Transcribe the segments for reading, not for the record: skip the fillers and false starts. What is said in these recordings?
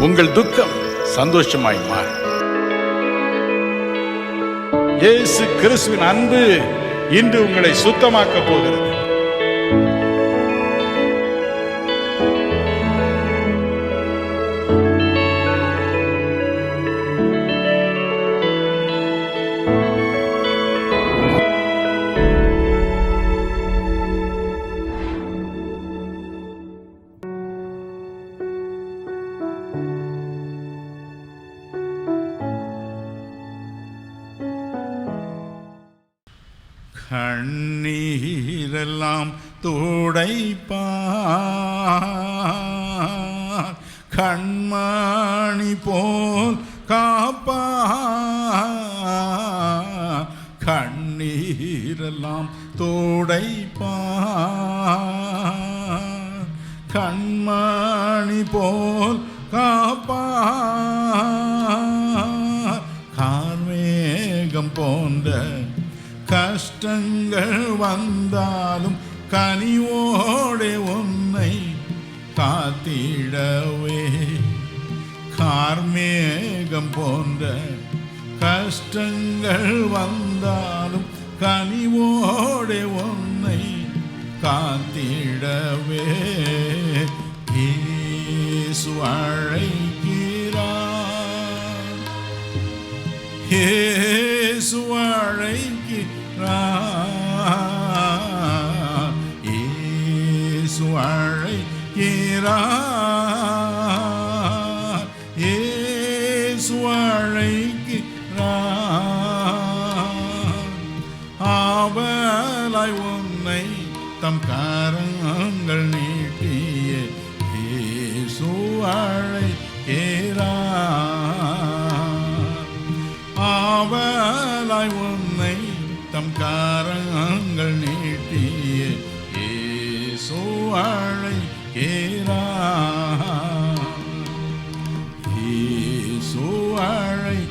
உங்கள் துக்கம் சந்தோஷமாய் மாறும். இயேசு கிறிஸ்துவின் அன்பு இன்று உங்களை சுத்தமாக்க போகிறது. கண்ணீரெல்லாம் துடைப்பார், கண்மணி போல் காப்பார். கண்ணீரெல்லாம் துடைப்பார், கண்மணி போல் காப்பார். கார்மேகம் போன்ற கஷ்டங்கள் வந்தாலும் கனிவோடே உன்னை காத்திடவே. கார்மேகம் போன்ற கஷ்டங்கள் வந்தாலும் கனிவோடே உன்னை காத்திடவே. இயேசு அழைக்கிறார், இயேசு அழைக்கிறார், இயேசு அழைக்கிறார், இயேசு அழைக்கிறார். ஆவலாய் உன்னை தம் கரங்கள் நீட்டிய இயேசு அழைக்கிறார். ஆவலாய் உன்னை தம் கரங்கள் நீட்டிய இயேசு அழைக்கிறார், இயேசு அழைக்கிறார்,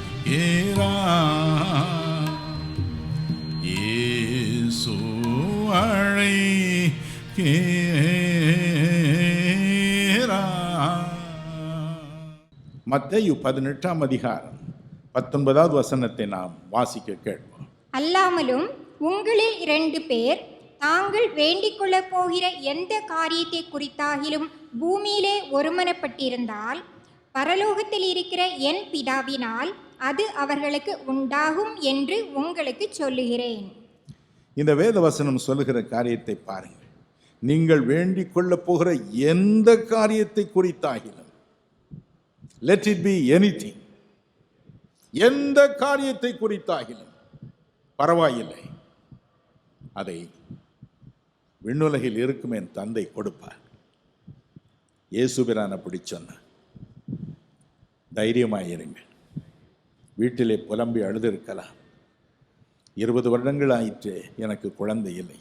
இயேசு அழைக்கிறார். மத்தேயு 18ஆம் அதிகாரம் 19வது வசனத்தை நாம் வாசிக்க கேட்போம். அல்லாமலும் உங்களில் 2 பேர் தாங்கள் வேண்டிக் கொள்ளப் போகிற எந்த காரியத்தை குறித்தாகிலும் பூமியிலே ஒருமனப்பட்டிருந்தால் பரலோகத்தில் இருக்கிற என் பிதாவினால் அது அவர்களுக்கு உண்டாகும் என்று உங்களுக்கு சொல்லுகிறேன். இந்த வேத வசனம் சொல்லுகிற காரியத்தை பாருங்கள். நீங்கள் வேண்டிக் கொள்ளப் போகிற எந்த காரியத்தை குறித்தாகிலும், let it be anything, எந்த காரியத்தை குறித்தாகிலும் பரவாயில்லை, அதை விண்ணுலகில் இருக்கும் என் தந்தை கொடுப்பார். இயேசுபிரான் அப்படி சொன்னார். தைரியமாயிருங்கள். வீட்டிலே புலம்பி அழுதிருக்கலாம். 20 வருடங்கள் ஆயிற்று எனக்கு குழந்தை இல்லை,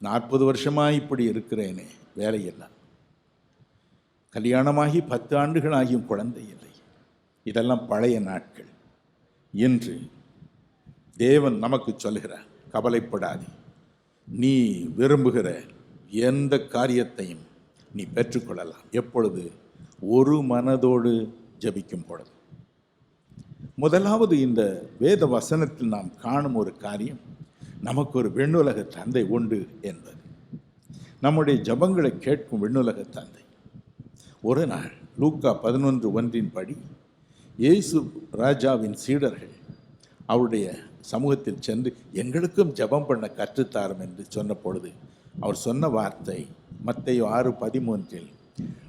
40 வருஷமாக இப்படி இருக்கிறேனே, வேலையில்லை, கல்யாணமாகி 10 ஆண்டுகள் ஆகியும் குழந்தை இல்லை. இதெல்லாம் பழைய நாட்கள். இன்று தேவன் நமக்கு சொல்கிறார், கவலைப்படாதே, நீ விரும்புகிற எந்த காரியத்தையும் நீ பெற்றுக்கொள்ளலாம். எப்பொழுது? ஒரு மனதோடு ஜெபிக்கும் பொழுது. முதலாவது இந்த வேத வசனத்தில் நாம் காணும் ஒரு காரியம், நமக்கு ஒரு விண்ணுலக தந்தை உண்டு என்பது. நம்முடைய ஜெபங்களை கேட்கும் விண்ணுலக தந்தை. ஒரு நாள் லூக்கா 11:1 படி இயேசு ராஜாவின் சீடர்கள் அவருடைய சமூகத்தில் சென்று எங்களுக்கும் ஜெபம் பண்ண கற்றுத்தாரும் என்று சொன்ன பொழுது அவர் சொன்ன வார்த்தை மத்தேயு 6:13,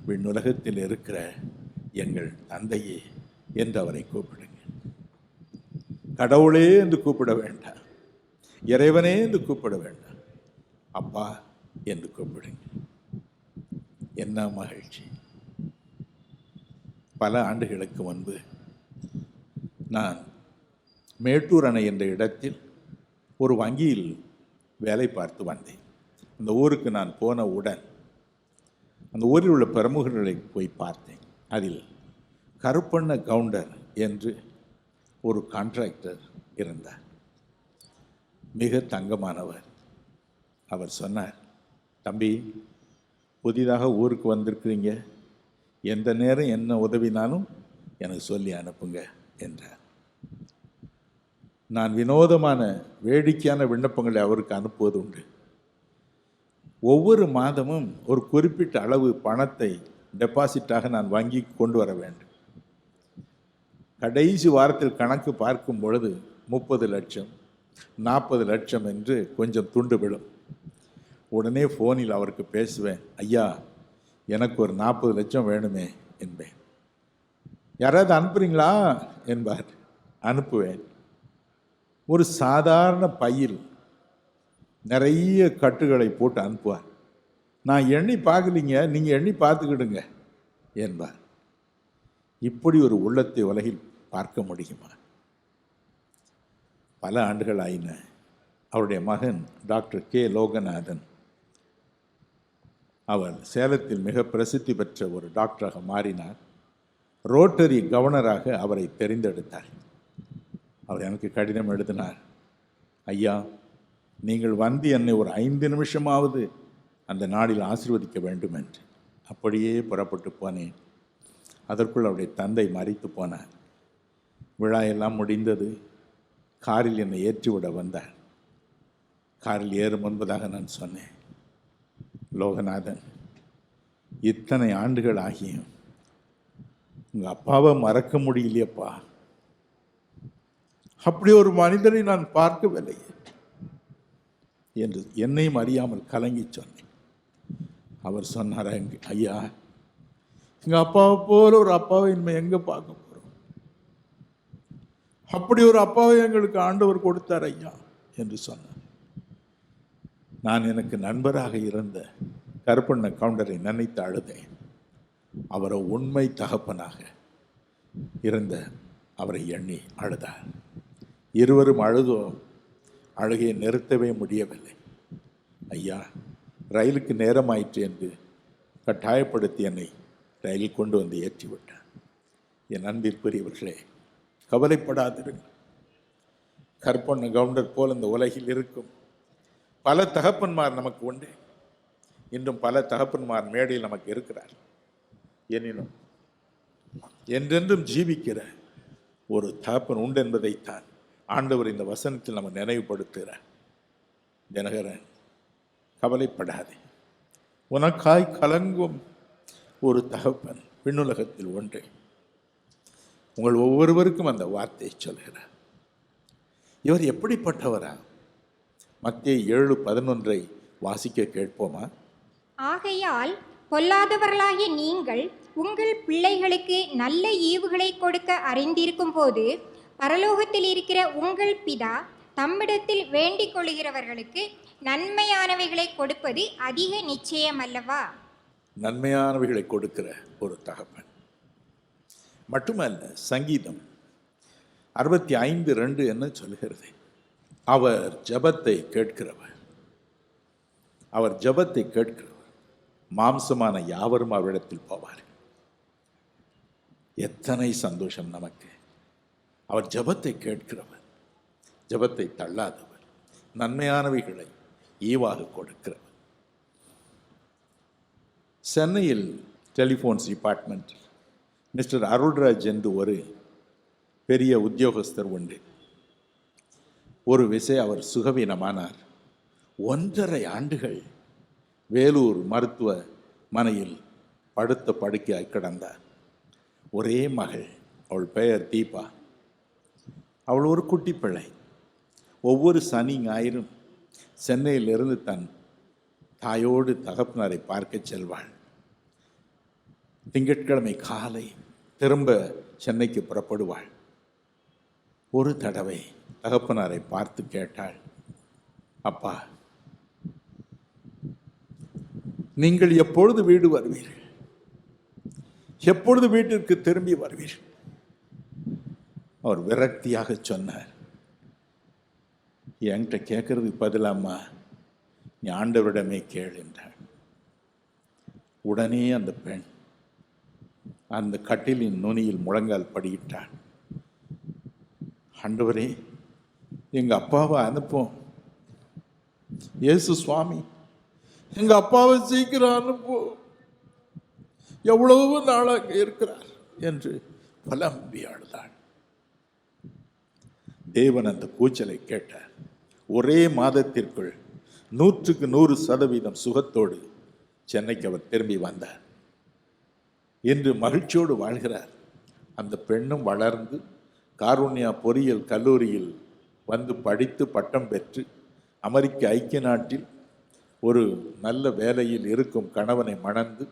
விண்ணுலகத்தில் இருக்கிற எங்கள் தந்தையே என்று அவரை கூப்பிடுங்க. கடவுளே என்று கூப்பிட வேண்டாம், இறைவனே என்று கூப்பிட வேண்டாம், அப்பா என்று கூப்பிடுங்க. என்ன மகிழ்ச்சி! பல ஆண்டுகளுக்கு முன்பு நான் மேட்டூர் அணை என்ற இடத்தில் ஒரு வங்கியில் வேலை பார்த்து வந்தேன். அந்த ஊருக்கு நான் போனவுடன் அந்த ஊரில் உள்ள பிரமுகர்களை போய் பார்த்தேன். அதில் கருப்பண்ண கவுண்டர் என்று ஒரு கான்ட்ராக்டர் இருந்தார். மிக தங்கமானவர். அவர் சொன்னார், தம்பி, புதிதாக ஊருக்கு வந்திருக்கிறீங்க, எந்த நேரம் என்ன உதவினாலும் எனக்கு சொல்லி அனுப்புங்க என்றார். நான் வினோதமான வேடிக்கையான விண்ணப்பங்களை அவருக்கு அனுப்புவது உண்டு. ஒவ்வொரு மாதமும் ஒரு குறிப்பிட்ட அளவு பணத்தை டெபாசிட்டாக நான் வங்கி கொண்டு வர வேண்டும். கடைசி வாரத்தில் கணக்கு பார்க்கும் பொழுது 30 லட்சம் 40 லட்சம் என்று கொஞ்சம் துண்டு விடும். உடனே ஃபோனில் அவருக்கு பேசுவேன், ஐயா எனக்கு ஒரு 40 லட்சம் வேணுமே என்பேன். யாராவது அனுப்புறீங்களா என்பார். அனுப்புவேன். ஒரு சாதாரண பையில் நிறைய கட்டுகளை போட்டு அனுப்புவார். நான் எண்ணி பார்க்கலீங்க, நீங்கள் எண்ணி பார்த்துக்கிடுங்க என்பார். இப்படி ஒரு உள்ளத்தை உலகில் பார்க்க முடியுமா? பல ஆண்டுகள் ஆயின. அவருடைய மகன் டாக்டர் கே லோகநாதன், அவர் சேலத்தில் மிக பிரசித்தி பெற்ற ஒரு டாக்டராக மாறினார். ரோட்டரி கவர்னராக அவரை தெரிந்தெடுத்தார். அவர் எனக்கு கடிதம் எழுதினார், ஐயா நீங்கள் வந்து என்னை ஒரு 5 நிமிஷமாவது அந்த நாளில் ஆசீர்வதிக்க வேண்டும் என்று. அப்படியே புறப்பட்டு போனேன். அதற்குள் அவருடைய தந்தை மரித்து போனார். விழா எல்லாம் முடிந்தது. காரில் என்னை ஏற்றிவிட வந்தார். காரில் ஏறும் முன்பதாக நான் சொன்னேன், லோகநாதன், இத்தனை ஆண்டுகள் ஆகியும் உங்கள் அப்பாவை மறக்க முடியலையப்பா. அப்படி ஒரு மனிதரை நான் பார்க்கவில்லை என்று என்னையும் அறியாமல் கலங்கி சொன்னேன். அவர் சொன்னார், ஐயா எங்கள் அப்பாவை போல ஒரு அப்பாவை இனிமே எங்கே பார்க்க போகிறோம்? அப்படி ஒரு அப்பாவை எங்களுக்கு ஆண்டவர் கொடுத்தார் ஐயா என்று சொன்னார். நான் எனக்கு நண்பராக இருந்த கருப்பண்ண கவுண்டரை நினைத்து அழுதேன். அவரை உண்மை தகப்பனாக இருந்த அவரை எண்ணி அழுதார். இருவரும் அழுதோம். அழுகையை நிறுத்தவே முடியவில்லை. ஐயா ரயிலுக்கு நேரமாயிற்று என்று கட்டாயப்படுத்தி என்னை ரயிலில் கொண்டு வந்து ஏற்றிவிட்டார். என் அன்பிற்குரியவர்களே, கவலைப்படாதிருங்கள். கற்பண்ண கவுண்டர் போல் இந்த உலகில் இருக்கும் பல தகப்பன்மார் நமக்கு உண்டு. இன்றும் பல தகப்பன்மார் மேடையில் நமக்கு இருக்கிறார். எனினும் என்றென்றும் ஜீவிக்கிற ஒரு தகப்பன் உண்டு என்பதைத்தான் ஆண்டவர் இந்த வசனத்தில் நம்ம நினைவுபடுத்துகிறார். தினகரன், கவலைப்படாதே, உனக்காய் கலங்கும் ஒரு தகப்பன் விண்ணுலகத்தில் ஒன்று. உங்கள் ஒவ்வொருவருக்கும் அந்த வார்த்தையை சொல்கிறார். இவர் எப்படிப்பட்டவரா? மத்தேயு 7:11 வாசிக்க கேட்போமா? ஆகையால் பொல்லாதவர்களாகிய நீங்கள் உங்கள் பிள்ளைகளுக்கு நல்ல ஈவுகளை கொடுக்க அறிந்திருக்கும் போது பரலோகத்தில் இருக்கிற உங்கள் பிதா தம்மிடத்தில் வேண்டிக் கொள்கிறவர்களுக்கு நன்மையானவைகளை கொடுப்பது அதிக நிச்சயம் அல்லவா? நன்மையானவைகளை கொடுக்கிற ஒரு தகப்பன் மட்டுமல்ல. சங்கீதம் 65:2 என்ன சொல்கிறது? அவர் ஜெபத்தை கேட்கிறவர். அவர் ஜெபத்தை கேட்கிறவர். மாம்சமான யாவரும் அவரிடத்தில் போவார். எத்தனை சந்தோஷம் நமக்கு! அவர் ஜெபத்தை கேட்கிறவர், ஜெபத்தை தள்ளாதவர், நன்மையானவைகளை ஈவாக கொடுக்கிறவர். சென்னையில் டெலிஃபோன்ஸ் டிபார்ட்மெண்ட் மிஸ்டர் அருள்ராஜ் என்று ஒரு பெரிய உத்தியோகஸ்தர் உண்டு. ஒரு விஷயம் அவர் சுகவீனமானார். 1.5 ஆண்டுகள் வேலூர் மருத்துவ மனையில் படுத்த படுக்கையாய் கிடந்தார். ஒரே மகள், அவள் பெயர் தீபா. அவள் ஒரு குட்டி பிள்ளை. ஒவ்வொரு சனி ஞாயிறும் சென்னையிலிருந்து தன் தாயோடு தகப்பனாரை பார்க்க செல்வாள். திங்கட்கிழமை காலை திரும்ப சென்னைக்கு புறப்படுவாள். ஒரு தடவை தகப்பனாரை பார்த்து கேட்டாள், அப்பா, நீங்கள் எப்பொழுது வீடு வருவீர்கள்? எப்பொழுது வீட்டிற்கு திரும்பி வருவீர்கள்? அவர் விரக்தியாக சொன்னார், என்கிட்ட கேட்கறதுக்கு பதிலாமா நீ ஆண்டவரிடமே கேள் என்றார். உடனே அந்த பெண் அந்த கட்டிலின் நுனியில் முழங்கால் படியிட்டாள். ஆண்டவரே, எங்கள் அப்பாவை அனுப்போம். இயேசு சுவாமி, எங்கள் அப்பாவை சீக்கிரம் அனுப்போம். எவ்வளவு நாளாக இருக்கிறார் என்று புலம்பி அழுதாள். தேவன் அந்த கூச்சலை கேட்டார். ஒரே மாதத்திற்குள் 100% சுகத்தோடு சென்னைக்கு அவர் திரும்பி வந்தார். இன்று மகிழ்ச்சியோடு வாழ்கிறார். அந்த பெண்ணும் வளர்ந்து காருண்யா பொறியியல் கல்லூரியில் வந்து படித்து பட்டம் பெற்று அமெரிக்க ஐக்கிய நாட்டில் ஒரு நல்ல வேலையில் இருக்கும் கணவனை மணந்து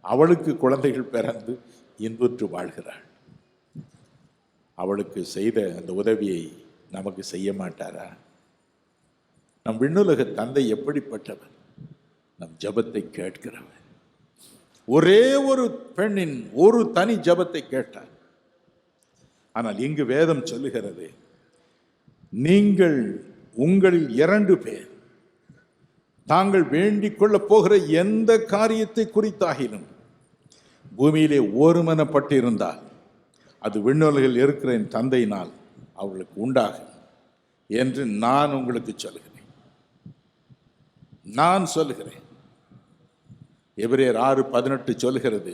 அவளுக்கு குழந்தைகள் பிறந்து இன்புற்று வாழ்கிறாள். அவளுக்கு செய்த அந்த உதவியை நமக்கு செய்ய மாட்டாரா? நம் விண்ணுலக தந்தை எப்படிப்பட்டவர்? நம் ஜபத்தை கேட்கிறவர். ஒரே ஒரு பெண்ணின் ஒரு தனி ஜபத்தை கேட்டார். ஆனால் இங்கு வேதம் சொல்லுகிறது, நீங்கள் உங்களில் 2 பேர் தாங்கள் வேண்டிக் கொள்ளப் போகிற எந்த காரியத்தை குறித்தாகிலும் பூமியிலே ஒருமனப்பட்டிருந்தால் அது விண்ணுலகில் இருக்கிற என் தந்தையினால் அவர்களுக்கு உண்டாகும் என்று நான் உங்களுக்கு சொல்கிறேன். நான் சொல்லுகிறேன். எபிரேயர் 6:18 சொல்லுகிறது,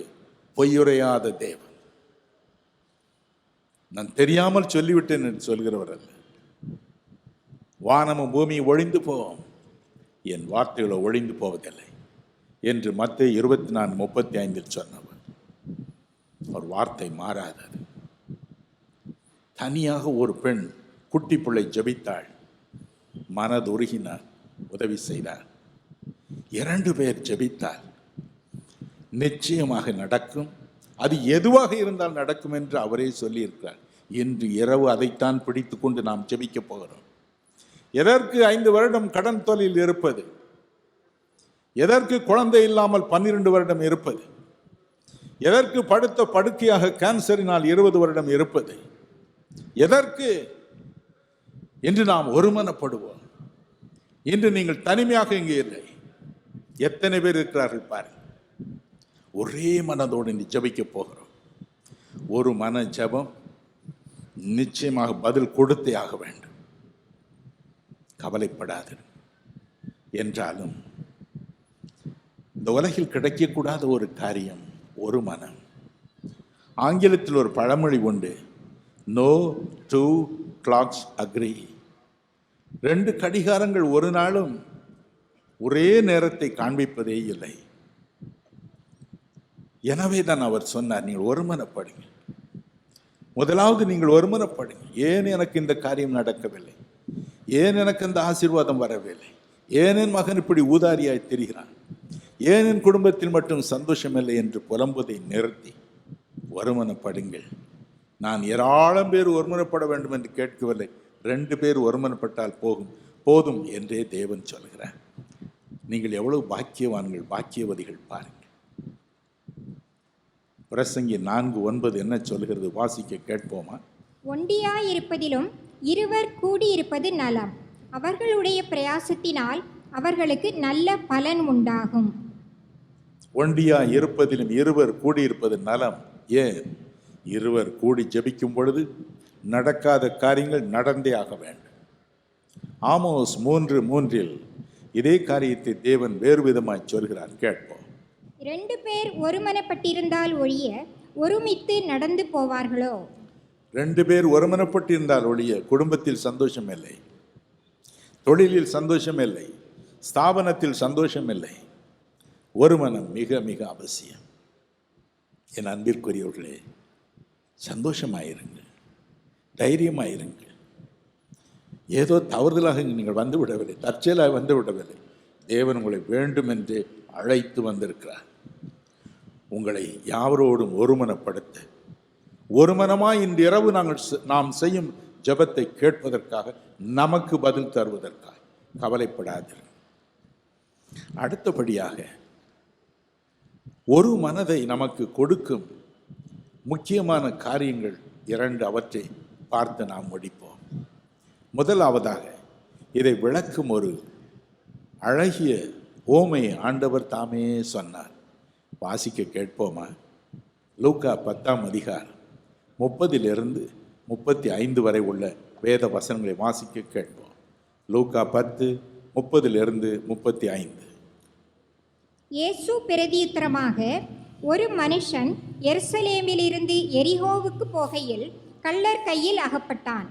பொய்யுரையாத தேவன். நான் தெரியாமல் சொல்லிவிட்டேன் என்று சொல்கிறவர் அல்ல. வானமும் பூமி ஒழிந்து போவோம், என் வார்த்தைகளோ ஒழிந்து போவதில்லை என்று மத்தேயு 24:35 சொன்னவர். அவர் வார்த்தை மாறாதது. தனியாக ஒரு பெண் குட்டி பிள்ளை ஜெபித்தாள். மனதுருகினார், உதவி செய்தார். 2 பேர் ஜெபித்தார். நிச்சயமாக நடக்கும். அது எதுவாக இருந்தால் நடக்கும் என்று அவரே சொல்லியிருக்கிறார். இன்று இரவு அதைத்தான் பிடித்து கொண்டு நாம் ஜெபிக்க போகிறோம். எதற்கு 5 வருடம் கடன் தொழில் இருப்பது? எதற்கு குழந்தை இல்லாமல் 12 வருடம் இருப்பது? எதற்கு படுத்த படுக்கையாக கேன்சரினால் 20 வருடம் இருப்பது? எதற்கு? இன்று நாம் ஒருமனப்படுவோம். இன்று நீங்கள் தனிமையாக இங்கே இல்லை. எத்தனை பேர் இருக்கிறார்கள் பாருங்கள். ஒரே மனதோடு இன்று ஜெபிக்க போகிறோம். ஒரு மன ஜெபம் நிச்சயமாக பதில் கொடுத்தே ஆக வேண்டும். கவலைப்படாது. என்றாலும் இந்த உலகில் கிடைக்கக்கூடாத ஒரு காரியம் ஒரு மனம். ஆங்கிலத்தில் ஒரு பழமொழி உண்டு, நோ 2 clocks agree. 2 கடிகாரங்கள் ஒரு நாளும் ஒரே நேரத்தை காண்பிப்பதே இல்லை. எனவே தான் அவர் சொன்னார், நீங்கள் ஒருமனப்படுங்க. முதலாவது நீங்கள் ஒருமனப்படுங்க. ஏன் எனக்கு இந்த காரியம் நடக்கவில்லை? ஏன் எனக்கு இந்த ஆசீர்வாதம் வரவில்லை? ஏன் என் மகன் இப்படி ஊதாரியாய் தெரிகிறான்? ஏன் என் குடும்பத்தில் மட்டும் சந்தோஷம் இல்லை என்று புலம்புவதை நிறுத்தி ஒருமனப்படுங்கள். நான் ஏராளம் பேர் ஒருமனப்பட வேண்டும் என்று கேட்கவில்லை. 2 பேர் ஒருமனப்பட்டால் போதும் என்றே தேவன் சொல்கிறார். நீங்கள் எவ்வளவு பாக்கியவான்கள், பாக்கியவதிகள் பாருங்கள். பிரசங்கி 4:9 என்ன சொல்கிறது? வாசிக்க கேட்போமா? ஒண்டியாயிருப்பதிலும் 2 கூடியிருப்பது நலம். அவர்களுடைய பிரயாசத்தினால் அவர்களுக்கு நல்ல பலன் உண்டாகும். ஒண்டியா இருப்பதிலும் 2 கூடியிருப்பது நலம். ஏன்? 2 கூடி ஜெபிக்கும் பொழுது நடக்காத காரியங்கள் நடந்தே ஆக வேண்டும். ஆமோஸ் 3:3 இதே காரியத்தை தேவன் வேறு விதமாய் சொல்கிறார். கேட்போம். 2 பேர் ஒருமனப்பட்டிருந்தால் ஒழிய ஒருமித்து நடந்து போவார்களோ? 2 பேர் ஒருமனப்பட்டிருந்தால் ஒழிய குடும்பத்தில் சந்தோஷம் இல்லை, தொழிலில் சந்தோஷம் இல்லை, ஸ்தாபனத்தில் சந்தோஷம் இல்லை. ஒருமனம் மிக மிக அவசியம். என் அன்பிற்குரியவர்களே, சந்தோஷமாயிருங்கள், தைரியமாயிருங்கள். ஏதோ தவறுதலாக நீங்கள் வந்து விடவில்லை, தற்செயலாக வந்து விடவில்லை. தேவன் உங்களை வேண்டும் என்று அழைத்து வந்திருக்கிறார். உங்களை யாவரோடும் ஒருமனப்படுத்த, ஒருமனமாய் இன்று இரவு நாம் செய்யும் ஜெபத்தை கேட்பதற்காக, நமக்கு பதில் தருவதற்காக. கவலைப்படாதீர்கள். அடுத்தபடியாக ஒரு மனதை நமக்கு கொடுக்கும் முக்கியமான காரியங்கள் 2, அவற்றை பார்த்து நாம் முடிப்போம். முதலாவதாக இதை விளக்கும் ஒரு அழகிய ஓமையை ஆண்டவர் தாமே சொன்னார். வாசிக்க கேட்போமா? லூக்கா 10ஆம் அதிகாரம் 30 35 வரை உள்ள வேத வசனங்களை வாசிக்க கேட்போம். லூக்கா 10 30 35. இயேசு பிரதியுத்தரமாக, ஒரு மனுஷன் எருசலேமிலிருந்து எரிகோவுக்கு போகையில் கள்ளர் கையில் அகப்பட்டான்.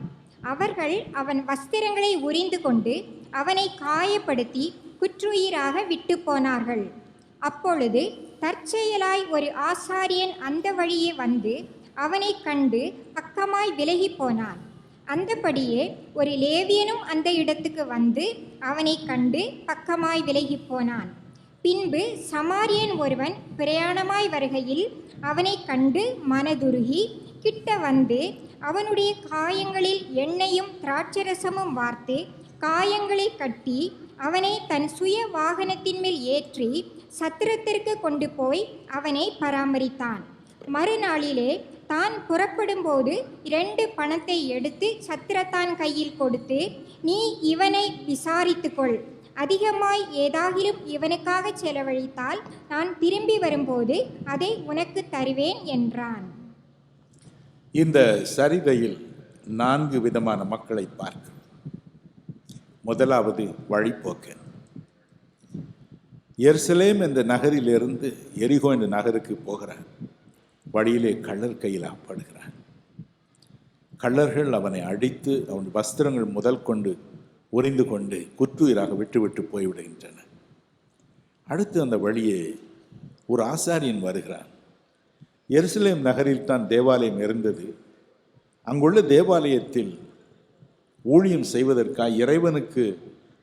அவர்கள் அவன் வஸ்திரங்களை உரிந்து கொண்டு அவனை காயப்படுத்தி குற்றுயிராக விட்டு போனார்கள். அப்பொழுது தற்செயலாய் ஒரு ஆசாரியன் அந்த வழியே வந்து அவனை கண்டு பக்கமாய் விலகி போனான். அந்தபடியே ஒரு லேவியனும் அந்த இடத்துக்கு வந்து அவனை கண்டு பக்கமாய் விலகி போனான். பின்பு சமாரியன் ஒருவன் பிரயாணமாய் வருகையில் அவனை கண்டு மனதுருகி கிட்ட வந்து அவனுடைய காயங்களில் எண்ணெயும் திராட்சரசமும் வார்த்து காயங்களை கட்டி அவனை தன் சுய வாகனத்தின் மேல் ஏற்றி சத்திரத்திற்கு கொண்டு போய் அவனை பராமரித்தான். மறுநாளிலே தான் புறப்படும்போது 2 பணத்தை எடுத்து சத்திரத்தான் கையில் கொடுத்து, நீ இவனை விசாரித்துக்கொள், அதிகமாய் ஏதாகிலும் இவனுக்காக செலவழித்தால் நான் திரும்பி வரும்போது அதை உனக்கு தருவேன் என்றான். இந்த சரிதையில் 4 விதமான மக்களை பார்க்கிறோம். முதலாவது வழிப்போக்கன். எருசலேம் என்ற நகரிலிருந்து எரிகோ என்ற நகருக்கு போகிறான். வழியிலே கள்ளர் கையில் அகப்படுகிறான். கள்ளர்கள் அவனை அடித்து அவன் வஸ்திரங்கள் முதல் கொண்டு உரிந்து கொண்டு குற்றுயிராக விட்டுவிட்டு போய்விடுகின்றன. அடுத்து அந்த வழியே ஒரு ஆசாரியன் வருகிறான். எருசலேம் நகரில் தான் தேவாலயம் இருந்தது. அங்குள்ள தேவாலயத்தில் ஊழியம் செய்வதற்காக, இறைவனுக்கு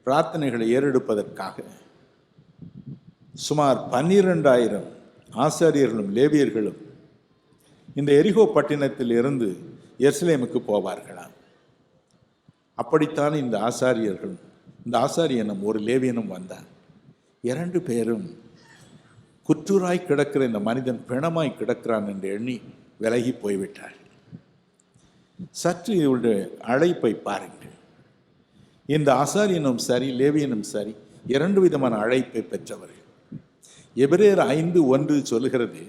பிரார்த்தனைகளை ஏறெடுப்பதற்காக சுமார் 12,000 ஆசாரியர்களும் லேவியர்களும் இந்த எரிகோ பட்டினத்தில் இருந்து எருசலேமுக்கு போவார்களாம். அப்படித்தான் இந்த ஆசாரியனும் ஒரு லேவியனும் வந்தார். 2 பேரும் குற்றூராய் கிடக்கிற இந்த மனிதன் பிணமாய் கிடக்கிறான் என்று எண்ணி விலகி போய்விட்டார். சற்று இவருடைய அழைப்பை பாருங்கள். இந்த ஆசாரியனும் சரி, லேவியனும் சரி, 2 விதமான அழைப்பை பெற்றவர்கள். எபிரேயர் 5:1 சொல்கிறது,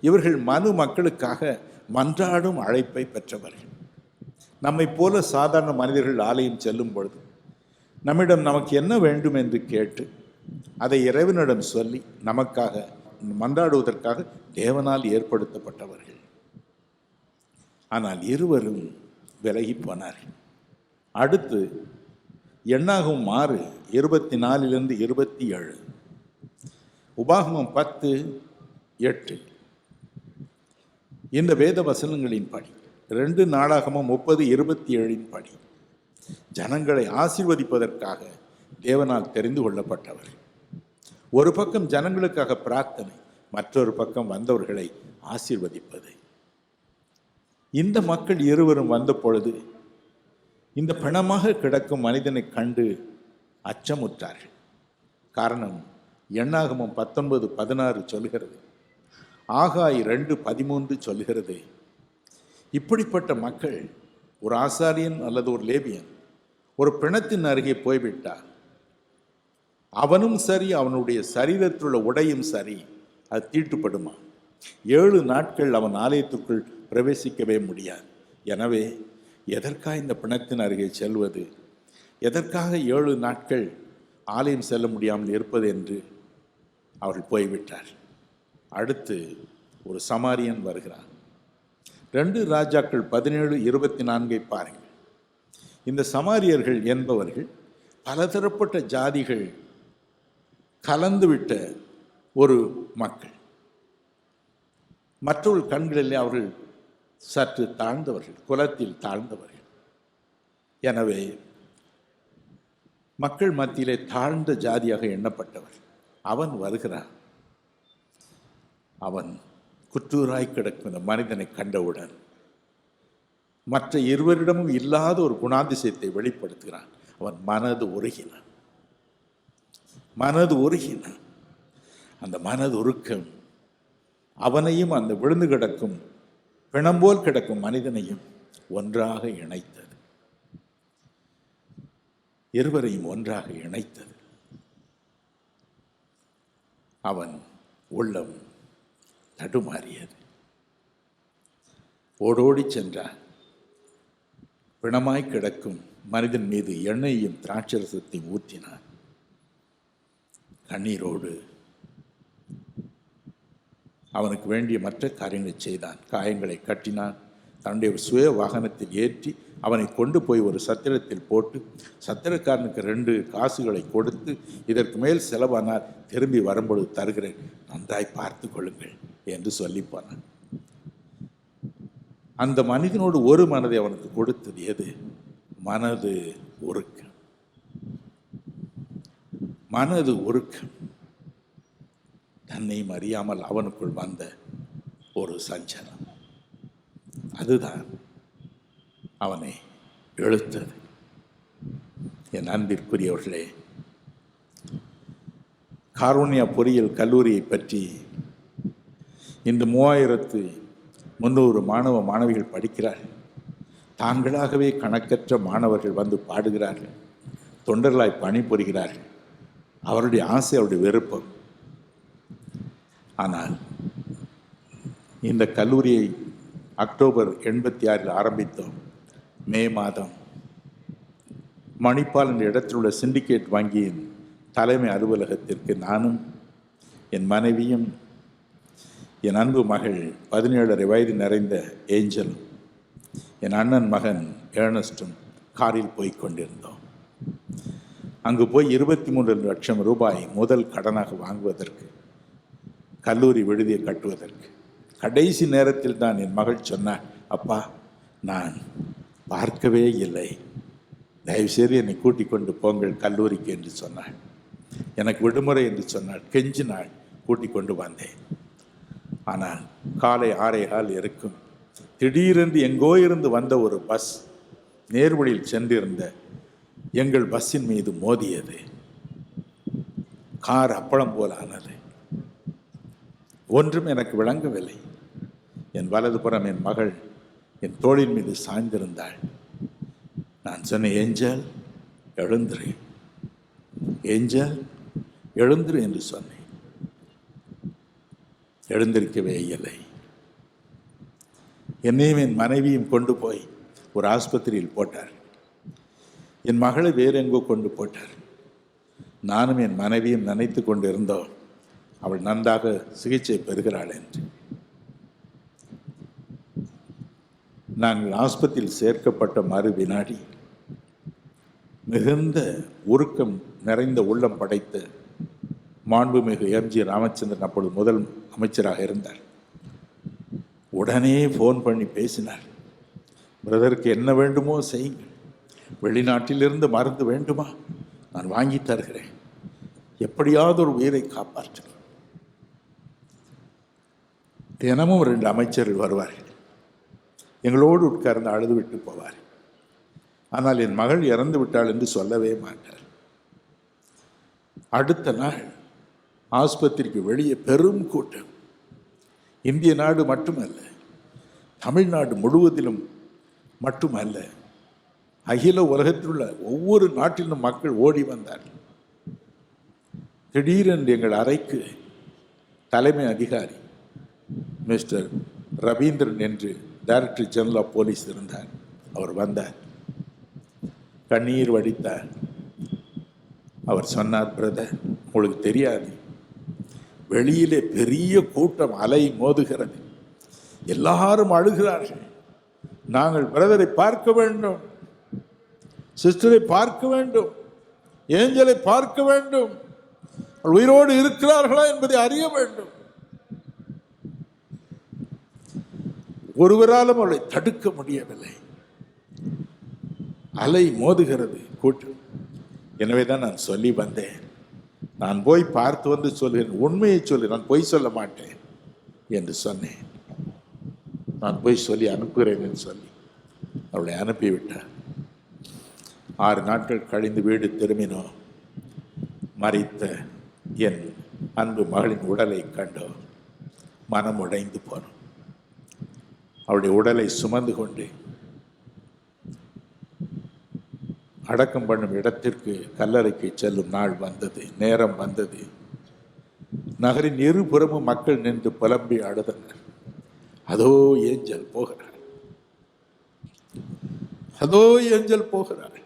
இவர்கள் மனு மக்களுக்காக மன்றாடும் அழைப்பை பெற்றவர்கள். நம்மை போல சாதாரண மனிதர்கள் ஆலயம் செல்லும் பொழுது நம்மிடம் நமக்கு என்ன வேண்டும் என்று கேட்டு அதை இறைவனிடம் சொல்லி நமக்காக மன்றாடுவதற்காக தேவனால் ஏற்படுத்தப்பட்டவர்கள். ஆனால் இருவரும் விலகி போனார்கள். அடுத்து எண்ணாகும் 6:24 27, உபாகமம் 10:8 இந்த வேத வசனங்களின் படி, 2 நாளாகமம் 30:27 படி ஜனங்களை ஆசீர்வதிப்பதற்காக தேவனால் தெரிந்து கொள்ளப்பட்டவர். ஒரு பக்கம் ஜனங்களுக்காக பிரார்த்தனை, மற்றொரு பக்கம் வந்தவர்களை ஆசீர்வதிப்பது. இந்த மக்கள் இருவரும் வந்த பொழுது இந்த பிணமாக கிடக்கும் மனிதனை கண்டு அச்சமுற்றார்கள். காரணம் எண்ணாகமம் 19:16 சொல்கிறது, ஆகாய் 2:13 சொல்கிறது, இப்படிப்பட்ட மக்கள், ஒரு ஆசாரியன் அல்லது ஒரு லேவியன் ஒரு பிணத்தின் அருகே போய்விட்டார், அவனும் சரி அவனுடைய சரீரத்தில் உள்ள உடையும் சரி, அது தீட்டுப்படுமா. 7 நாட்கள் அவன் ஆலயத்துக்குள் பிரவேசிக்கவே முடியாது. எனவே எதற்காக இந்த பிணத்தின் அருகே செல்வது, எதற்காக 7 நாட்கள் ஆலயம் செல்ல முடியாமல் இருப்பது என்று அவர்கள் போய்விட்டார். அடுத்து ஒரு சமாரியன் வருகிறான். 2 ராஜாக்கள் 17:24 பாருங்கள். இந்த சமாரியர்கள் என்பவர்கள் பலதரப்பட்ட ஜாதிகள் கலந்துவிட்ட ஒரு மக்கள். மற்றொரு கண்களிலே அவர்கள் சற்று தாழ்ந்தவர்கள், குலத்தில் தாழ்ந்தவர்கள். எனவே மக்கள் மத்தியிலே தாழ்ந்த ஜாதியாக எண்ணப்பட்டவர். அவன் வருகிறான். அவன் குற்றூராய் கிடக்கும் இந்த மனிதனை கண்டவுடன் மற்ற இருவரிடமும் இல்லாத ஒரு குணாதிசயத்தை வெளிப்படுத்துகிறான். அவன் மனது உருகினான். அந்த மனது உருக்கம் அவனையும் அந்த விழுந்து கிடக்கும் பிணம்போல் கிடக்கும் மனிதனையும் ஒன்றாக இணைத்தது. இருவரையும் ஒன்றாக இணைத்தது. அவன் உள்ளம் தடுமாறியது. ஓடோடி சென்றான். பிணமாய் கிடக்கும் மனிதன் மீது எண்ணெயையும் திராட்சரசத்தையும் ஊற்றினான். கண்ணீரோடு அவனுக்கு வேண்டிய மற்ற காரியங்களை செய்தான். காயங்களை கட்டினான். தன்னுடைய சுய வாகனத்தில் ஏற்றி அவனை கொண்டு போய் ஒரு சத்திரத்தில் போட்டு சத்திரக்காரனுக்கு 2 காசுகளை கொடுத்து, இதற்கு மேல் செலவானால் திரும்பி வரும்பொழுது தருகிறேன், நன்றாய் பார்த்து கொள்ளுங்கள் என்று சொல்லி போனான். அந்த மனிதனோடு ஒரு மனதை அவனுக்கு கொடுத்தது எது? மனது உருக்கம். மனது உருக்கம். தன்னை அறியாமல் அவனுக்குள் வந்த ஒரு சஞ்சலம், அதுதான் அவனை இழுத்தது. என் அன்பிற்குரியவர்களே, காருண்யா பொறியியல் கல்லூரியை பற்றி இன்று 3300 மாணவ மாணவிகள் படிக்கிறார்கள். தாங்களாகவே கணக்கற்ற மாணவர்கள் வந்து பாடுகிறார்கள், தொண்டர்களாய் பணிபுரிகிறார்கள். அவருடைய ஆசை, அவருடைய விருப்பம். ஆனால் இந்த கல்லூரியை அக்டோபர் 86 ஆரம்பித்தோம். மே மாதம் மணிப்பால் என்ற இடத்தில் உள்ள சிண்டிகேட் வங்கியின் தலைமை அலுவலகத்திற்கு நானும் என் மனைவியும் என் அன்பு மகள் 17.5 வயது நிறைந்த ஏஞ்சலும் என் அண்ணன் மகன் ஏர்னஸ்டும் காரில் போய் கொண்டிருந்தோம். அங்கு போய் 23 லட்சம் ரூபாய் முதல் கடனாக வாங்குவதற்கு, கல்லூரி விடுதியை கட்டுவதற்கு. கடைசி நேரத்தில் தான் என் மகள் சொன்னாள், அப்பா நான் பார்க்கவே இல்லை, தயவுசெய்து என்னை கூட்டிக் கொண்டு போங்கள் கல்லூரிக்கு என்று சொன்னாள். எனக்கு விடுமுறை என்று சொன்னாள். கெஞ்சினாள், கூட்டிக் கொண்டு வந்தேன். ஆனால் காலை 6:15 இருக்கும். திடீரென்று எங்கோ இருந்து வந்த ஒரு பஸ் நேர்வழியில் சென்றிருந்த எங்கள் பஸ்ஸின் மீது மோதியது. கார் அப்பளம் போல ஆனது. ஒன்றும் எனக்கு விளங்கவில்லை. என் வலதுபுறம் என் மகள் என் தோளின் மீது சாய்ந்திருந்தாள். நான் சொன்னேன், ஏஞ்சல் எழுந்திரு, ஏஞ்சல் எழுந்திரு என்று சொன்னேன். எழுந்திருக்கவே இல்லை. என்னையும் என் மனைவியும் கொண்டு போய் ஒரு ஆஸ்பத்திரியில் போட்டார். என் மகளை வேறு எங்கோ கொண்டு போட்டார். நானும் என் மனைவியும் நினைத்து கொண்டு இருந்தோம், அவள் நன்றாக சிகிச்சை பெறுகிறாள் என்று. நாங்கள் ஆஸ்பத்திரியில் சேர்க்கப்பட்ட மறு வினாடி மிகுந்த உருக்கம் நிறைந்த உள்ளம் படைத்த மாண்புமிகு எம்ஜி ராமச்சந்திரன் அப்பொழுது முதல் அமைச்சராக இருந்தார். உடனே ஃபோன் பண்ணி பேசினார். பிரதருக்கு என்ன வேண்டுமோ செய்யுங்கள், வெளிநாட்டிலிருந்து மருந்து வேண்டுமா நான் வாங்கி தருகிறேன், எப்படியாவது ஒரு உயிரை காப்பாற்று. தினமும் 2 அமைச்சர்கள் வருவார்கள், எங்களோடு உட்கார்ந்து அழுது விட்டு போவார். ஆனால் என் மகள் இறந்து விட்டாள் என்று சொல்லவே மாட்டார். அடுத்த நாள் ஆஸ்பத்திரிக்கு வெளியே பெரும் கூட்டம். இந்திய நாடு மட்டுமல்ல, தமிழ்நாடு முழுவதிலும் மட்டுமல்ல, அகில உலகத்தில் உள்ள ஒவ்வொரு நாட்டிலும் மக்கள் ஓடி வந்தார்கள். திடீரென்று எங்கள் அறைக்கு தலைமை அதிகாரி மிஸ்டர் ரவீந்திரன் என்று டைரக்டர் ஜெனரல் ஆஃப் போலீஸ் இருந்தார். அவர் வந்தார், கண்ணீர் வடித்தார். அவர் சொன்னார், பிரதர் உங்களுக்கு தெரியாது, வெளியிலே பெரிய கூட்டம் அலை மோதுகிறது, எல்லாரும் அழுகிறார்கள், நாங்கள் பிரதரை பார்க்க வேண்டும், சிஸ்டரை பார்க்க வேண்டும், ஏஞ்சலை பார்க்க வேண்டும், உயிரோடு இருக்கிறார்களா என்பதை அறிய வேண்டும். ஒருவராலும் அவளை தடுக்க முடியவில்லை. அலை மோதுகிறது கூட்டம். எனவே தான் நான் சொல்லி வந்தேன், நான் போய் பார்த்து வந்து சொல்கிறேன், உண்மையை சொல்லி, நான் பொய் சொல்ல மாட்டேன் என்று சொன்னேன். நான் போய் சொல்லி அனுப்புகிறேன் என்று சொல்லி அவளை அனுப்பிவிட்டார். 6 நாட்கள் கழிந்து வீடு திரும்பினோம். மரித்த என் அன்பு மகளின் உடலை கண்டோம். மனம் உடைந்து போனோம். அவருடைய உடலை சுமந்து கொண்டு அடக்கம் பண்ணும் இடத்திற்கு கல்லறைக்கு செல்லும் நாள் வந்தது, நேரம் வந்தது. நகரின் இருபுறமும் மக்கள் நின்று புலம்பி அழுதனர். அதோ ஏஞ்சல் போகிறார், அதோ ஏஞ்சல் போகிறார்.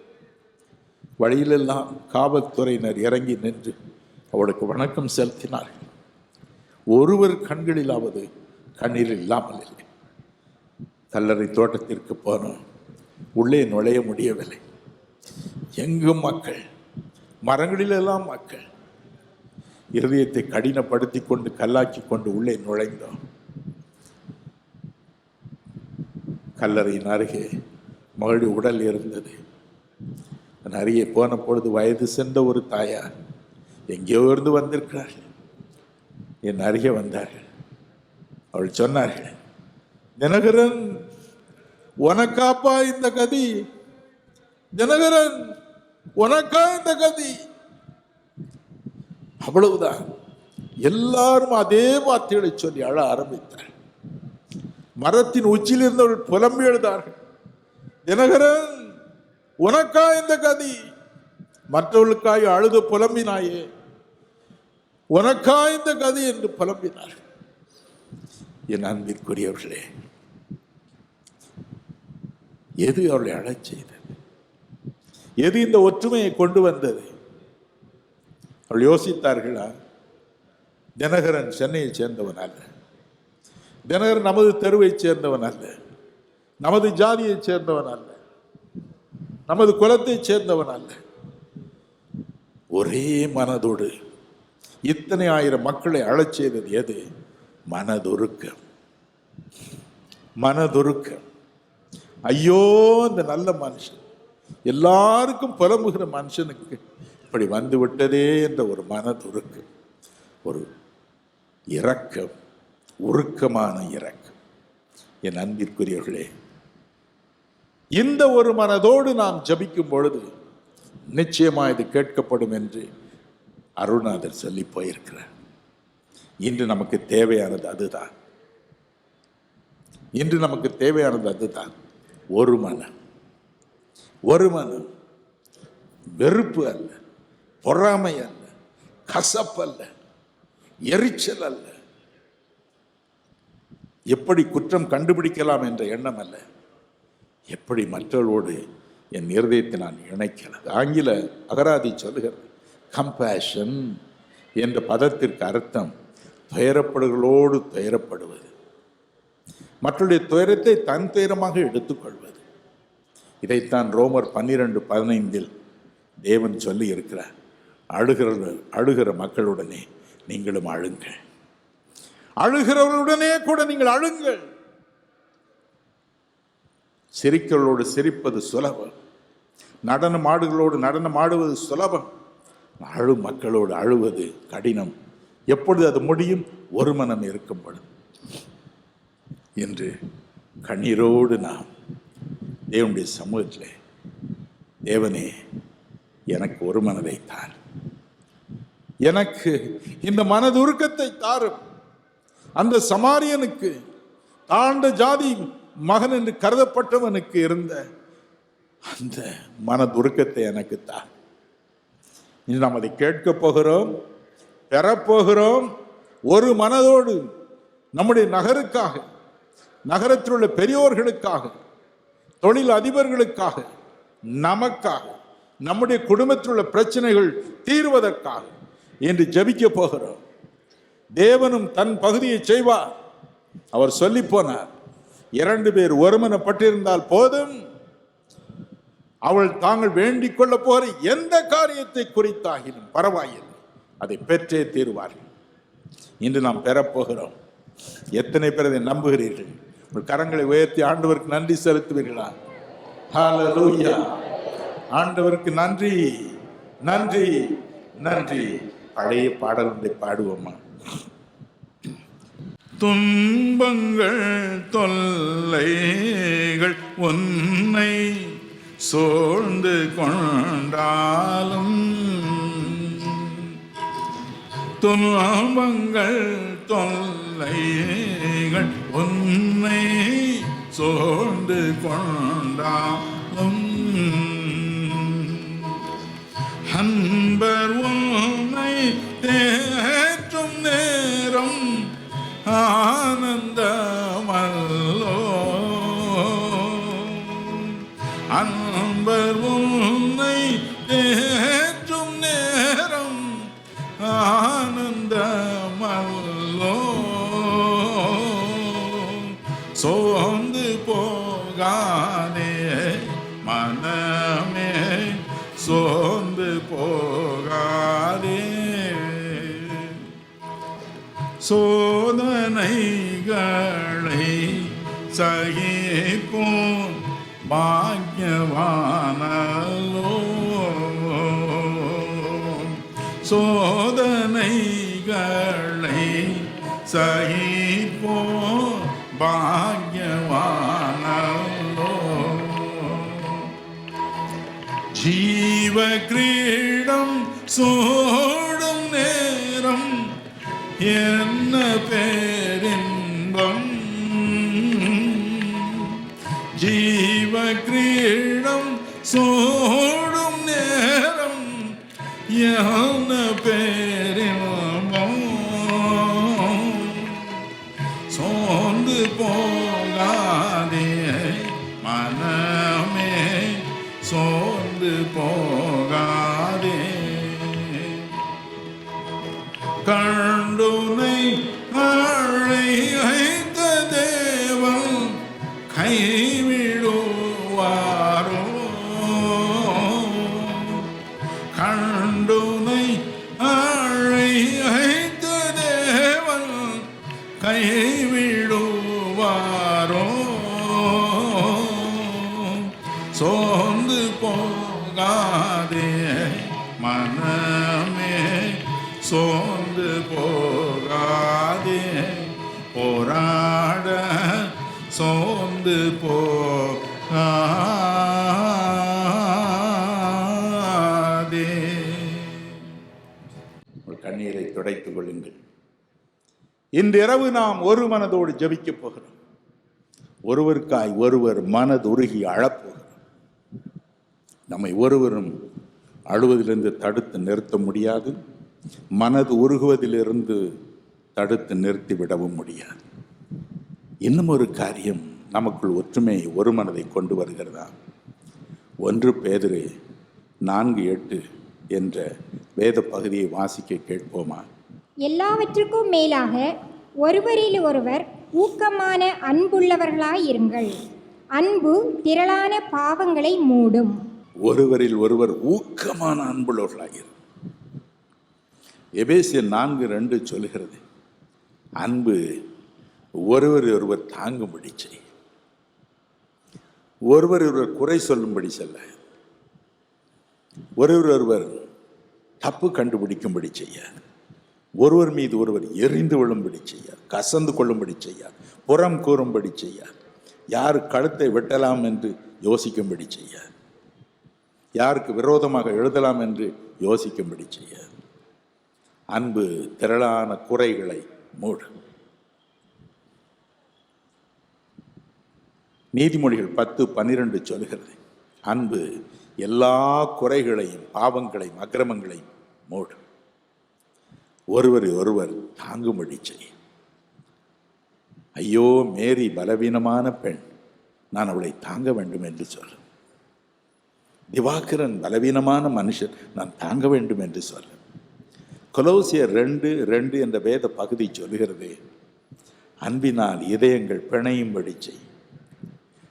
வழியிலெல்லாம் காவல்துறையினர் இறங்கி நின்று அவளுக்கு வணக்கம் செலுத்தினார்கள். ஒருவர் கண்களிலாவது கண்ணீர் இல்லாமல் இல்லை. கல்லறை தோட்டத்திற்கு போனோம், உள்ளே நுழைய முடியவில்லை. எங்கும் மக்கள், மரங்களிலெல்லாம் மக்கள். இருதயத்தை கடினப்படுத்தி கொண்டு கல்லாக்கி கொண்டு உள்ளே நுழைந்தோம். கல்லறையின் அருகே மகளுடைய உடல் இருந்தது. அருகே போன பொழுது வயது சென்ற ஒரு தாயார் எங்கேயோ இருந்து வந்திருக்கிறார்கள். என் அருகே வந்தார்கள். அவள் சொன்னார்கள், தினகரன் உனக்காப்பா இந்த கதி, தினகரன் உனக்கா இந்த கதி. அவ்வளவுதான். எல்லாரும் அதே வார்த்தைகளை சொல்லி அழ ஆரம்பித்தார். மரத்தின் உச்சியில் இருந்தவர்கள் புலம்பி எழுதார்கள், தினகரன் உனக்கா இந்த கதி, மற்றவர்களுக்காய் அழுது புலம்பினாயே, உனக்கா இந்த கதி என்று புலம்பினார். என் அன்பிற்குரியவர்களே, எது அவளை அழச் செய்தது? எது இந்த ஒற்றுமையை கொண்டு வந்தது? அவள் யோசித்தார்களா? தினகரன் சென்னையை சேர்ந்தவன் அல்ல, தினகரன் நமது தெருவை சேர்ந்தவன் அல்ல, நமது ஜாதியை சேர்ந்தவன் அல்ல, நமது குலத்தை சேர்ந்தவன் அல்ல. ஒரே மனதோடு இத்தனை ஆயிரம் மக்களை அழச் செய்தது எது? மனதுருக்கம். மனதுருக்கம். ஐயோ, இந்த நல்ல மனுஷன், எல்லாருக்கும் புலம்புகிற மனுஷனுக்கு இப்படி வந்து விட்டதே என்ற ஒரு மனதுருக்கம், ஒரு இரக்கம், உருக்கமான இரக்கம். என் அன்பிற்குரியவர்களே, இந்த ஒரு மனதோடு நாம் ஜபிக்கும் பொழுது நிச்சயமா இது கேட்கப்படும் என்று அருள்நாதர் சொல்லி போயிருக்கிறார். இன்று நமக்கு தேவையானது அதுதான். இன்று நமக்கு தேவையானது அதுதான். ஒரு மனம், ஒரு மனம். வெறுப்பு அல்ல, பொறாமை அல்ல, கசப்பு அல்ல, எரிச்சல் அல்ல, எப்படி குற்றம் கண்டுபிடிக்கலாம் என்ற எண்ணம் அல்ல, எப்படி மற்றவர்களோடு என் இருதயத்தை நான் இணைக்கலாம். ஆங்கில அகராதி சொல்லுகிறது, கம்பேஷன் என்ற பதத்திற்கு அர்த்தம் துயரப்படுகளோடு துயரப்படுவது, மற்றவருடைய துயரத்தை தன் துயரமாக எடுத்துக்கொள்வது. இதைத்தான் ரோமர் 12:15 தேவன் சொல்லி இருக்கிறார். அழுகிற மக்களுடனே நீங்களும் அழுங்கள், அழுகிறவர்களுடனே கூட நீங்கள் அழுங்கள். சிரிக்கிறவர்களோடு சிரிப்பது சுலபம், நடனம் ஆடுகளோடு நடனம் ஆடுவது சுலபம், அழு மக்களோடு அழுவது கடினம். எப்பொழுது அது முடியும்? ஒரு மனம் இருக்கும் பொழுது. என்று கண்ணீரோடு நாம் தேவனுடைய சமூகத்தில், தேவனே எனக்கு ஒரு மனதை தார், எனக்கு இந்த மனதுருக்கத்தை தாரும். அந்த சமாரியனுக்கு, தாழ்ந்த ஜாதி மகன் என்று கருதப்பட்டவனுக்கு இருந்த அந்த மனதுருக்கத்தை எனக்கு தார். இன்று நாம் அதை கேட்க போகிறோம், பெறப்போகிறோம். ஒரு மனதோடு நம்முடைய நகருக்காக, நகரத்தில் உள்ள பெரியோர்களுக்காக, தொழில் அதிபர்களுக்காக, நமக்காக, நம்முடைய குடும்பத்தில் உள்ள பிரச்சனைகள் தீர்வதற்காக என்று ஜெபிக்க போகிறோம். தேவனும் தன் பகுதியை செய்வார். அவர் சொல்லி போனார், 2 பேர் ஒருமனப்பட்டிருந்தால் போதும், அவள் தாங்கள் வேண்டிக் கொள்ள போகிற எந்த காரியத்தை குறித்தாகிலும் பரவாயில்லை, அதை பெற்றே தீர்வார்கள். இன்று நாம் பெறப்போகிறோம். எத்தனை பேர் அதை நம்புகிறீர்கள்? உங்கள் கரங்களை உயர்த்தி ஆண்டவருக்கு நன்றி செலுத்துவீர்களா? ஹல்லேலூயா! ஆண்டவருக்கு நன்றி, நன்றி, நன்றி. பழைய பாடல் ஒன்றை பாடுவோமா? துன்பங்கள் தொல்லைகள் உன்னை சூழ்ந்து கொண்டாலும், துன்பங்கள் தொல்லைகள் உன்னை சூழ்ந்து கொண்டாலும், அன்பர் உன்னை தேற்றும் நேரம் ஆனந்தமல்லோ, அன்பர் உன்னை தேற்றும் நேரம் ஆனந்தமல்லோ, போகாதே மனமே, சோர்ந்து போகாதே. சோதனைகளை சகிப்போம் பாக்யவானலோ. சோதனைகளை சகிப்போம் பாக்யவானலோ. ஜீவ கிரீடம் சூடும் நேரம் என்ன பேரின்பம். ஜீவ கிரீடம் சூடும் நேரம் என்ன பேரின்பம். சோர்ந்து போகாதே மனமே, சோர்ந்து போகாதே. கண்டுனை அழைத்த தேவன் கைவிடுவாரோ. கண்டுனை அழைத்த தேவன் கைவிடுவாரோ. சோர்ந்து போகாதே மனமே, சோர்ந்து போகாதே. போராட சோர்ந்து போகாதே. கண்ணீரை துடைத்துக் கொள்ளுங்கள். இன்றிரவு நாம் ஒரு மனதோடு ஜெபிக்கப் போகிறோம். ஒருவருக்காய் ஒருவர் மனதுருகி அழப்போகிறோம். நம்மை ஒருவரும் அழுவதிலிருந்து தடுத்து நிறுத்த முடியாது. மனது உருகுவதிலிருந்து தடுத்து நிறுத்திவிடவும் முடியாது. இன்னும் ஒரு காரியம் நமக்குள் ஒற்றுமை, ஒரு மனதை கொண்டு வருகிறதா? 1 பேதுரு 4:8 என்ற வேத பகுதியை வாசிக்க கேட்போமா? எல்லாவற்றுக்கும் மேலாக ஒருவரில் ஒருவர் ஊக்கமான அன்புள்ளவர்களாயிருங்கள். அன்பு திரளான பாவங்களை மூடும். ஒருவரில் ஒருவர் ஊக்கமான அன்புள்ளவர்களாயிரு. எபேசியர் 4:2 சொல்கிறது, அன்பு ஒருவர் ஒருவர் தாங்கும்படி செய். ஒருவர் ஒருவர் குறை சொல்லும்படி செல்ல, ஒருவர் ஒருவர் தப்பு கண்டுபிடிக்கும்படி செய்யார். ஒருவர் மீது ஒருவர் எரிந்து விழும்படி செய்யார். கசந்து கொள்ளும்படி செய்யார். புறம் கூறும்படி செய்யார். யார் கழுத்தை வெட்டலாம் என்று யோசிக்கும்படி செய்யார். யாருக்கு விரோதமாக எழுதலாம் என்று யோசிக்கும்படி செய்யார். அன்பு திரளான குறைகளை மூடும். நீதிமொழிகள் 10:12 சொல்கிறது, அன்பு எல்லா குறைகளையும் பாவங்களையும் அக்கிரமங்களையும் மூடும். ஒருவர் ஒருவர் தாங்கும்படி செய்யும். ஐயோ, மேரி பலவீனமான பெண், நான் அவளை தாங்க வேண்டும் என்று சொல்லும். திவாகரன் பலவீனமான மனுஷன், நான் தாங்க வேண்டும் என்று சொல்லும். கொலோசியர் 2:2 என்ற வேத பகுதி சொல்கிறது, அன்பினால் இதயங்கள் பிணையும்படி செய்.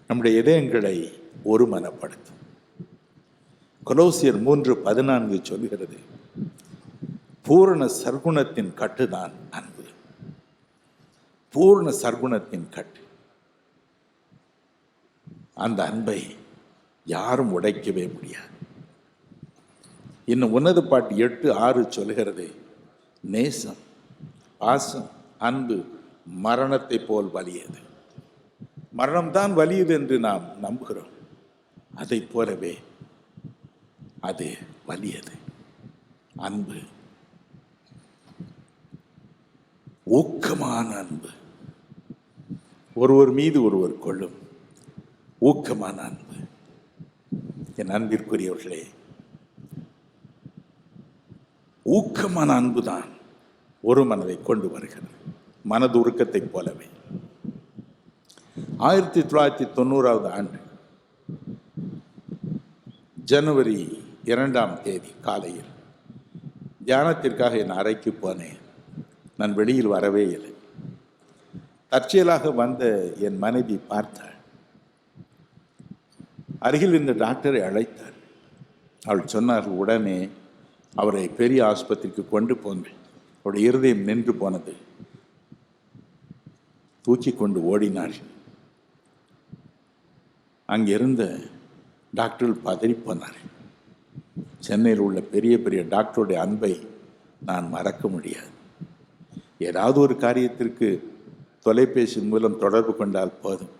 நம்முடைய இதயங்களை ஒருமனப்படுத்தும். கொலோசியர் 3:14 சொல்கிறது, பூரண சர்க்குணத்தின் கட்டுதான் அன்பு. பூரண சர்க்குணத்தின் கட்டு. அந்த அன்பை யாரும் உடைக்கவே முடியாது. இன்னும் உன்னத பாட்டு 8:6 சொல்கிறது, நேசம், பாசம், அன்பு மரணத்தை போல் வலியது. மரணம்தான் வலியது என்று நாம் நம்புகிறோம். அதை போலவே அது வலியது. அன்பு ஊக்கமான அன்பு, ஒருவர் மீது ஒருவர் கொள்ளும் ஊக்கமான அன்பு. என் அன்பிற்குரியவர்களே, ஊக்கமான அன்புதான் ஒரு மனதை கொண்டு வருகிறது. மனது உருக்கத்தை போலவே 1990 ஆண்டு ஜனவரி 2 காலையில் தியானத்திற்காக என் அறைக்கு போனேன். நான் வெளியில் வரவே இல்லை. தற்செயலாக வந்த என் மனைவி பார்த்தாள். அருகில் இருந்த டாக்டரை அழைத்தார். அவள் சொன்னார், உடனே அவரை பெரிய ஆஸ்பத்திரிக்கு கொண்டு போங்கள். அவருடைய இருதயம் நின்று போனது. தூக்கி கொண்டு ஓடினார். அங்கிருந்த டாக்டர்கள் பதறி போனார். சென்னையில் உள்ள பெரிய பெரிய டாக்டருடைய அன்பை நான் மறக்க முடியாது. ஏதாவது ஒரு காரியத்திற்கு தொலைபேசி மூலம் தொடர்பு கொண்டால் போதும்,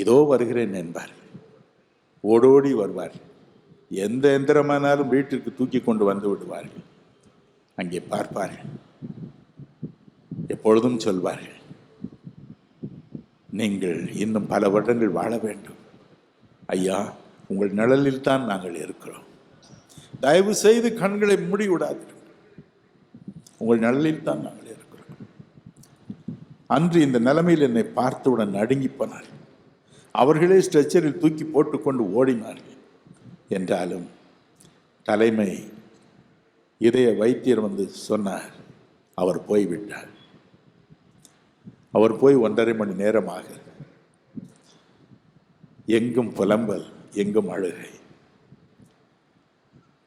இதோ வருகிறேன் என்பார். ஓடோடி வருவார். எந்த எந்திரமானாலும் வீட்டிற்கு தூக்கி கொண்டு வந்து விடுவார்கள். அங்கே பார்ப்பார்கள். எப்பொழுதும் சொல்வார்கள், நீங்கள் இன்னும் பல வருடங்கள் வாழ வேண்டும் ஐயா, உங்கள் நிழலில் தான் நாங்கள் இருக்கிறோம். தயவு செய்து கண்களை மூடி விடாதீர்கள், உங்கள் நிழலில் தான் நாங்கள் இருக்கிறோம். அன்று இந்த நிலைமையில் என்னை பார்த்தவுடன் நடுங்கி போனார். அவர்களே ஸ்ட்ரெச்சரில் தூக்கி போட்டுக்கொண்டு ஓடினார்கள். என்றாலும் தலைமை இதய வைத்தியர் வந்து சொன்னார், அவர் போய்விட்டார். அவர் போய் 1.5 மணி நேரமாக. எங்கும் புலம்பல், எங்கும் அழுகை.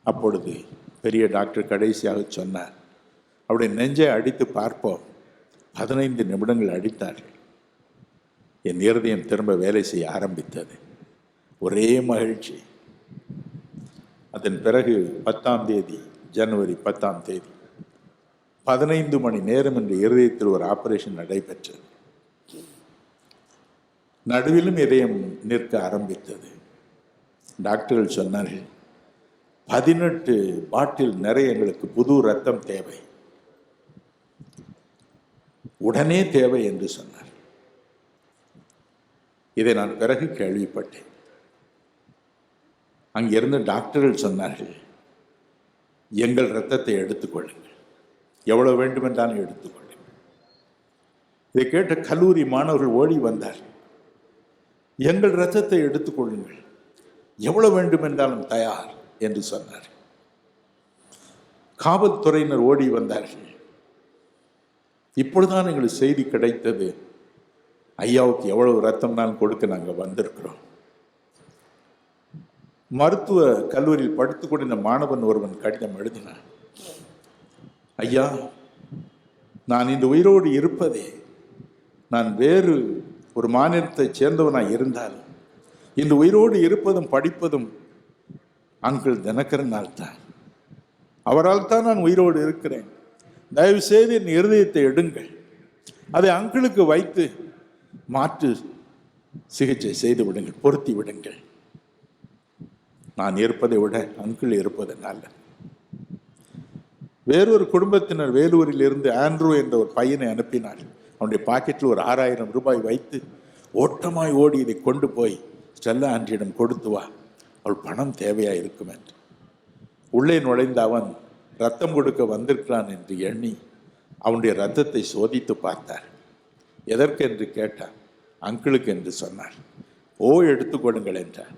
அப்பொழுது பெரிய டாக்டர் கடைசியாக சொன்னார், அவருடைய நெஞ்சை அடித்து பார்ப்போம். 15 நிமிடங்கள் அடித்தார்கள். என் இருதயம் திரும்ப வேலை செய்ய ஆரம்பித்தது. ஒரே மகிழ்ச்சி. அதன் பிறகு 10ஆம் தேதி, ஜனவரி 10ஆம் தேதி 15 மணி நேரம் என்ற இருதயத்தில் ஒரு ஆபரேஷன் நடைபெற்றது. நடுவிலும் இதயம் நிற்க ஆரம்பித்தது. டாக்டர்கள் சொன்னார்கள், 18 பாட்டில் நிறைய எங்களுக்கு புது ரத்தம் தேவை, உடனே தேவை என்று சொன்னார். இதை நான் பிறகு கேள்விப்பட்டேன். அங்கிருந்து டாக்டர்கள் சொன்னார்கள், எங்கள் இரத்தத்தை எடுத்துக்கொள்ளுங்கள், எவ்வளவு வேண்டுமென்றாலும் எடுத்துக்கொள்ளுங்கள். இதை கேட்ட கல்லூரி மாணவர்கள் ஓடி வந்தார்கள். எங்கள் இரத்தத்தை எடுத்துக்கொள்ளுங்கள், எவ்வளவு வேண்டுமென்றாலும் தயார் என்று சொன்னார். காவல்துறையினர் ஓடி வந்தார்கள். இப்பொழுதுதான் எங்களுக்கு செய்தி கிடைத்தது, ஐயாவுக்கு எவ்வளவு ரத்தம்னாலும் கொடுக்க நாங்கள் வந்திருக்கிறோம். மருத்துவ கல்லூரியில் படித்துக் கொண்டிருந்த மாணவன் ஒருவன் கடிதம் எழுதினான், ஐயா, நான் இந்த உயிரோடு இருப்பதே, நான் வேறு ஒரு மாநிலத்தைச் சேர்ந்தவனாய் இருந்தாலும் இந்த உயிரோடு இருப்பதும் படிப்பதும் அங்கிள் தினகரனால் தான். அவரால் தான் நான் உயிரோடு இருக்கிறேன். தயவு செய்து என் இருதயத்தை எடுங்கள், அதை அங்கிளுக்கு வைத்து மாற்று சிகிச்சை செய்து விடுங்கள், பொருத்தி விடுங்கள். நான் இருப்பதை விட அங்கிள் இருப்பது நல்ல. வேறொரு குடும்பத்தினர் வேலூரில் இருந்து ஆண்ட்ரூ என்ற ஒரு பையனை அனுப்பினார். அவனுடைய பாக்கெட்டில் ஒரு 6000 ரூபாய் வைத்து ஓட்டமாய் ஓடி இதை கொண்டு போய் ஸ்டெல்லா ஆண்டியிடம் கொடுத்து வா, அவள் பணம் தேவையா இருக்கும் என்று. உள்ளே நுழைந்த அவன் ரத்தம் கொடுக்க வந்திருக்கிறான் என்று எண்ணி அவனுடைய ரத்தத்தை சோதித்து பார்த்தார். எதற்கு என்று கேட்டார். அங்கிளுக்கு என்று சொன்னார். ஓ, எடுத்துக்கொள்ளுங்கள் என்றார்.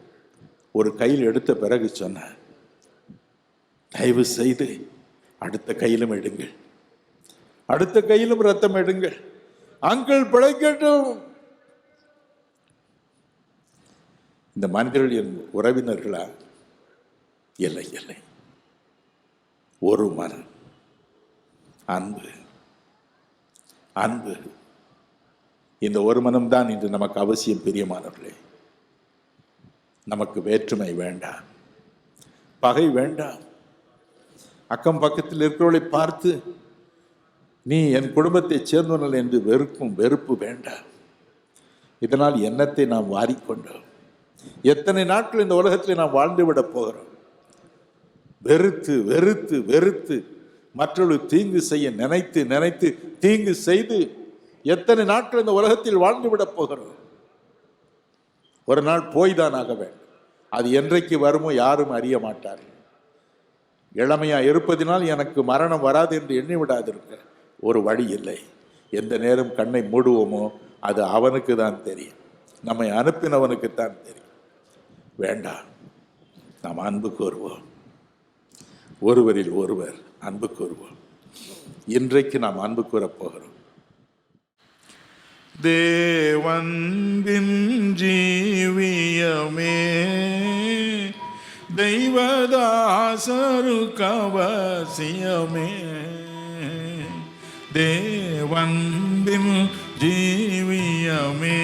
ஒரு கையில் எடுத்த பிறகு சொன்னார், தயவு செய்து அடுத்த கையிலும் எடுங்கள், அடுத்த கையிலும் ரத்தம் எடுங்கள், அங்கிள் பிழைக்கட்டும். இந்த மனிதர்கள் என் உறவினர்களா? இல்லை இல்லை, ஒரு மனம், அன்பு அன்பு. இந்த ஒரு மனம்தான் இன்று நமக்கு அவசியம். பிரியமானவர்களே, நமக்கு வேற்றுமை வேண்டாம், பகை வேண்டாம். அக்கம் பக்கத்தில் இருக்கிறவர்களை பார்த்து நீ என் குடும்பத்தைச் சேர்ந்தவர்கள் என்று வெறுப்பு வேண்டாம். இதனால் எண்ணத்தை நாம் வாரிக்கொண்டோம். எத்தனை நாட்கள் இந்த உலகத்தில் நாம் வாழ்ந்து விட போகிறோம்? வெறுத்து வெறுத்து வெறுத்து மற்றவர்களுக்கு தீங்கு செய்ய நினைத்து நினைத்து தீங்கு செய்து எத்தனை நாட்கள் இந்த உலகத்தில் வாழ்ந்து விட போகிறோம்? ஒரு நாள் போய்தான் ஆக வேண்டும். அது என்றைக்கு வருமோ யாரும் அறிய மாட்டார்கள். இளமையா இருப்பதினால் எனக்கு மரணம் வராது என்று எண்ணி விடாதிருக்க ஒரு வழி இல்லை. எந்த நேரம் கண்ணை மூடுவோமோ அது அவனுக்கு தான் தெரியும், நம்மை அனுப்பினவனுக்குத்தான் தெரியும். வேண்டாம், நாம் அன்பு கூறுவோம், ஒருவரில் ஒருவர் அன்பு கூறுவோம். இன்றைக்கு நாம் அன்பு கூறப் போகிறோம். தேவன்பின் ஜீவியமே தேவதாசருக்கவசியமே தேவன்பின் ஜீவியமே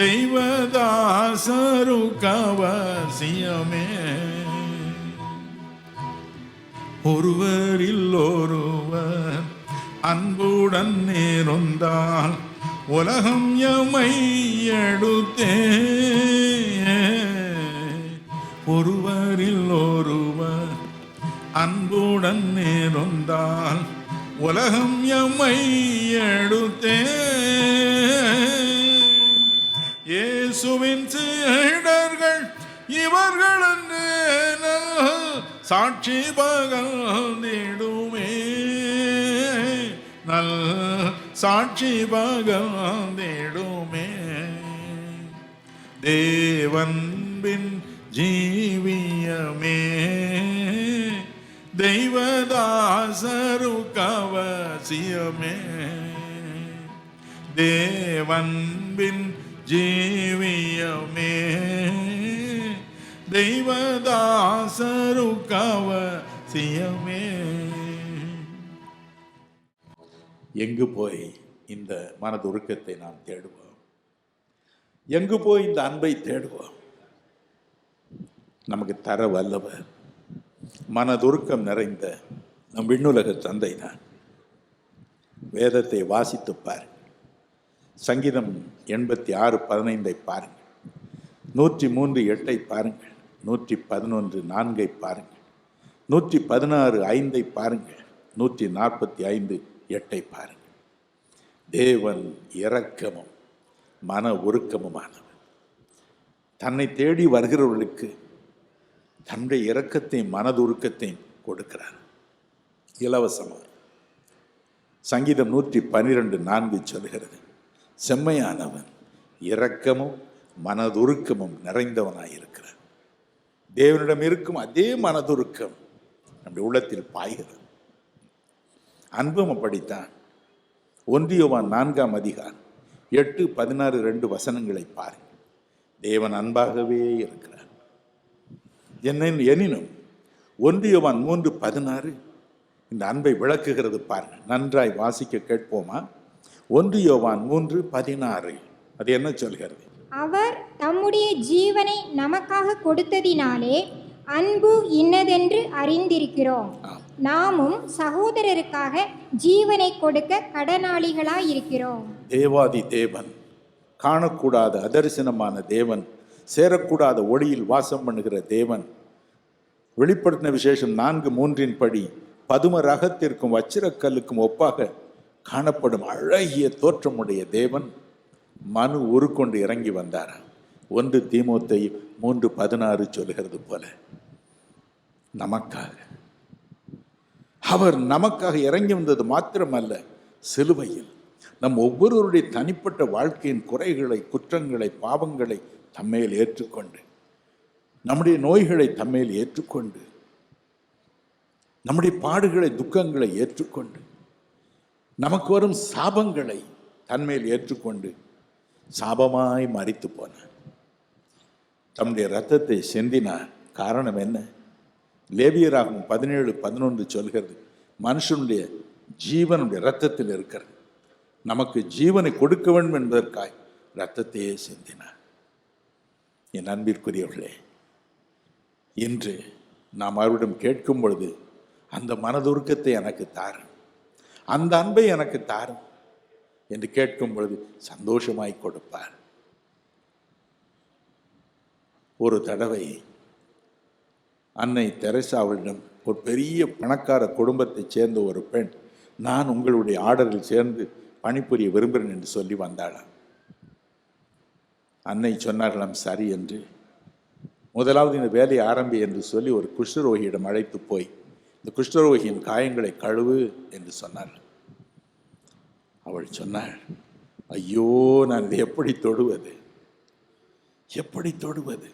தெய்வதாசருக்கவசியமே ஒருவரில் ஒருவர் அன்புடன் நேர்ந்தால் உலகம் எமை எடுத்தே ஒருவரில் ஒருவர் அன்புடன் நேர்ந்தால் உலகம் எமை எடுத்தே இயேசுவின் சீடர்கள் இவர்கள் என்று சாட்சி பகர்ந்திடுமே நல் சாட்சி பகர்ந்திடுமே தேவன்பின் ஜீவியமே தெய்வதாசருக்கவசியமே தேவன்பின் ஜீவியமே தெய்வதாசருக்கவசியமே. எங்கு போய் இந்த மனதுருக்கத்தை நாம் தேடுவோம்? எங்கு போய் இந்த அன்பை தேடுவோம்? நமக்கு தர வல்லவர் மனதுருக்கம் நிறைந்த நம் விண்ணுலக தந்தை தான். வேதத்தை வாசித்து பாருங்கள். சங்கீதம் 86:15 பாருங்கள், 103:8 பாருங்கள், 111:4 பாருங்கள், 116:5 பாருங்கள், 145:8 பாருங்கள். தேவன் இரக்கமும் மன உருக்கமுமானவர். தன்னை தேடி வருகிறவர்களுக்கு தன்னுடைய இரக்கத்தையும் மனதுருக்கத்தையும் கொடுக்கிறார் இலவசமாக. சங்கீதம் 112:4 சொல்கிறது, செம்மையானவன் இரக்கமும் மனதுருக்கமும் நிறைந்தவனாயிருக்கிறார். தேவனிடம் இருக்கும் அதே மனதுருக்கம் நம்முடைய உள்ளத்தில் பாய்கிறது. அன்பும் அப்படித்தான். 1 யோவான் 4:8-16 வசனங்களை பாருங்கள். தேவன் அன்பாகவே இருக்கிறார். எனினும் 1 யோவான் 3:16 இந்த அன்பை விளக்குகிறது பாருங்கள். நன்றாய் வாசிக்க கேட்போமா? 1 யோவான் 3:16 அது என்ன சொல்கிறது? அவர் தம்முடைய ஜீவனை நமக்காக கொடுத்ததினாலே அன்பு இன்னதென்று அறிந்திருக்கிறோம். நாமும் சகோதரருக்காக ஜீவனை கொடுக்க கடனாளிகளாயிருக்கிறோம். தேவாதி தேவன், காணக்கூடாத அதரிசனமான தேவன், சேரக்கூடாத ஒளியில் வாசம் பண்ணுகிற தேவன், வெளிப்படுத்தின விசேஷம் 4:3 படி பதும ரகத்திற்கும் வச்சிரக்கல்லுக்கும் ஒப்பாக காணப்படும் அழகிய தோற்றமுடைய தேவன் மனு உருக்கொண்டு இறங்கி வந்தார். 1 தீமோத்தேயு 3:16 சொல்கிறது போல நமக்காக அவர் நமக்காக இறங்கி வந்தது மாத்திரமல்ல, சிலுவையில் நம் ஒவ்வொருவருடைய தனிப்பட்ட வாழ்க்கையின் குறைகளை, குற்றங்களை, பாவங்களை தம்மேல் ஏற்றுக்கொண்டு, நம்முடைய நோய்களை தம்மேல் ஏற்றுக்கொண்டு, நம்முடைய பாடுகளை, துக்கங்களை ஏற்றுக்கொண்டு, நமக்கு வரும் சாபங்களை தன்மேல் ஏற்றுக்கொண்டு சாபமாய் மரித்து போனார். தம்முடைய இரத்தத்தை சிந்தினார். காரணம் என்ன? லேவியராகும் 17:11 சொல்கிறது, மனுஷனுடைய ஜீவனுடைய இரத்தத்தில் இருக்கிறது. நமக்கு ஜீவனை கொடுக்க வேண்டும் என்பதற்காய் இரத்தத்தையே சிந்தினார். என் அன்பிற்குரியவர்களே, இன்று நாம் அவரிடம் கேட்கும் பொழுது அந்த மனதுருக்கத்தை எனக்கு தாரும், அந்த அன்பை எனக்கு தாரும் என்று கேட்கும் பொழுது சந்தோஷமாய் கொடுப்பார். ஒரு தடவை அன்னை தெரசாவிடம் ஒரு பெரிய பணக்கார குடும்பத்தைச் சேர்ந்த ஒரு பெண், நான் உங்களுடைய ஆர்டரில் சேர்ந்து பணிபுரிய விரும்புகிறேன் என்று சொல்லி வந்தாளாம். அன்னை சொன்னார்களாம் சரி என்று. முதலாவது இந்த வேலையை ஆரம்பி என்று சொல்லி ஒரு குஷ்டரோகியிடம் அழைத்து போய் இந்த குஷ்டரோகியின் காயங்களை கழுவு என்று சொன்னாள். அவள் சொன்னாள், ஐயோ, நான் இதை எப்படி தொடுவது, எப்படி தொடுவது?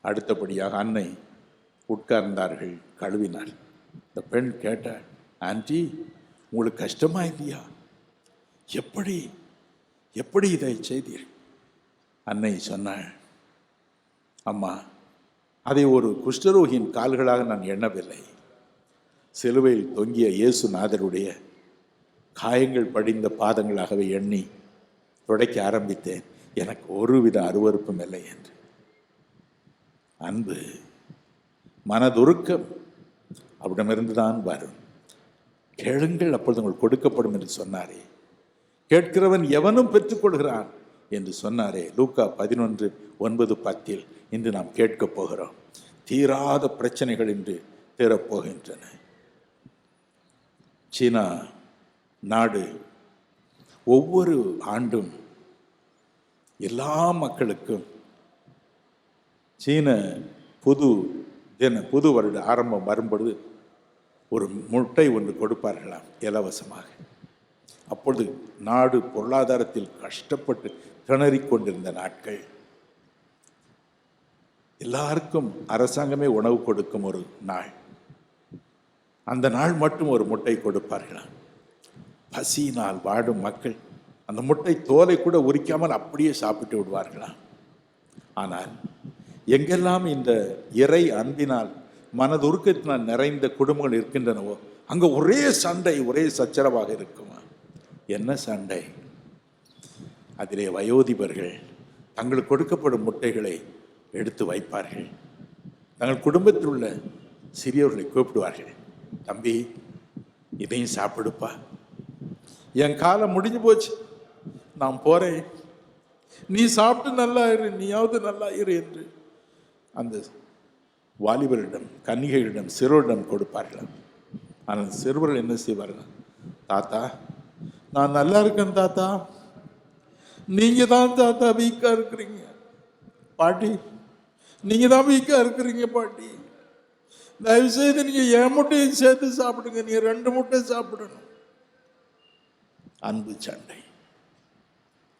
அடுத்தபடியாக அன்னை உட்கார்ந்தார்கள், கழுவினாள். இந்த பெண் கேட்டாள், ஆன்டி, உங்களுக்கு கஷ்டமா இல்லையா? எப்படி எப்படி இதை செய்தீர்? அன்னை சொன்னாள், அம்மா, அதை ஒரு குஷ்டரோகியின் கால்களாக நான் எண்ணவில்லை. சிலுவையில் தொங்கிய இயேசுநாதருடைய காயங்கள் படிந்த பாதங்களாகவே எண்ணி துடைக்க ஆரம்பித்தேன். எனக்கு ஒருவித அருவருப்பும் இல்லை என்று. அன்பு, மனதுருக்கம் அவரிடமிருந்து தான் வரும். கேளுங்கள் அப்பொழுது உங்களுக்கு கொடுக்கப்படும் என்று சொன்னாரே. கேட்கிறவன் எவனும் பெற்றுக்கொள்கிறான் என்று சொன்னாரே. லூக்கா 11:9-10 இன்று நாம் கேட்கப் போகிறோம். தீராத பிரச்சனைகள் இன்று தீரப்போகின்றன. சீனா நாடு ஒவ்வொரு ஆண்டும் எல்லா மக்களுக்கும் சீன புது வருட ஆரம்பம் வரும்பொழுது ஒரு முட்டை ஒன்று கொடுப்பார்களாம் இலவசமாக. அப்பொழுது நாடு பொருளாதாரத்தில் கஷ்டப்பட்டு திணறிக் கொண்டிருந்த நாட்கள். எல்லாருக்கும் அரசாங்கமே உணவு கொடுக்கும் ஒரு நாள். அந்த நாள் மட்டும் ஒரு முட்டை கொடுப்பார்களாம். பசியினால் வாடும் மக்கள் அந்த முட்டை தோலை கூட உரிக்காமல் அப்படியே சாப்பிட்டு விடுவார்களாம். ஆனால் எங்கெல்லாம் இந்த இறை அன்பினால் மனதுருக்கத்தினால் நிறைந்த குடும்பங்கள் இருக்கின்றனவோ அங்கே ஒரே சண்டை, ஒரே சச்சரவாக இருக்குமா. என்ன சண்டை? அதிலே வயோதிபர்கள் தங்களுக்கு கொடுக்கப்படும் முட்டைகளை எடுத்து வைப்பார்கள். தங்கள் குடும்பத்தில் உள்ள சிறியவர்களை கூப்பிடுவார்கள். தம்பி, இதையும் சாப்பிடுப்பா, என் காலம் முடிஞ்சு போச்சு, நான் போறேன், நீ சாப்பிட்டு நல்லா இரு, நீயாவது நல்லா இரு என்று அந்த வாலிபரிடம், கன்னிகைகளிடம், சிறுவரிடம் கொடுப்பார்கள். ஆனால் சிறுவர்கள் என்ன செய்வார்கள்? தாத்தா, நான் நல்லா இருக்கேன் தாத்தா, நீங்க தான் தாத்தா வீக்கா இருக்கிறீங்க, பாட்டி நீங்க தான் வீக்கா இருக்கிறீங்க, பாட்டி தயவு செய்து நீங்க என் முட்டையும் சேர்த்து சாப்பிடுங்க, நீங்க 2 முட்டை சாப்பிடணும். அன்பு சண்டை.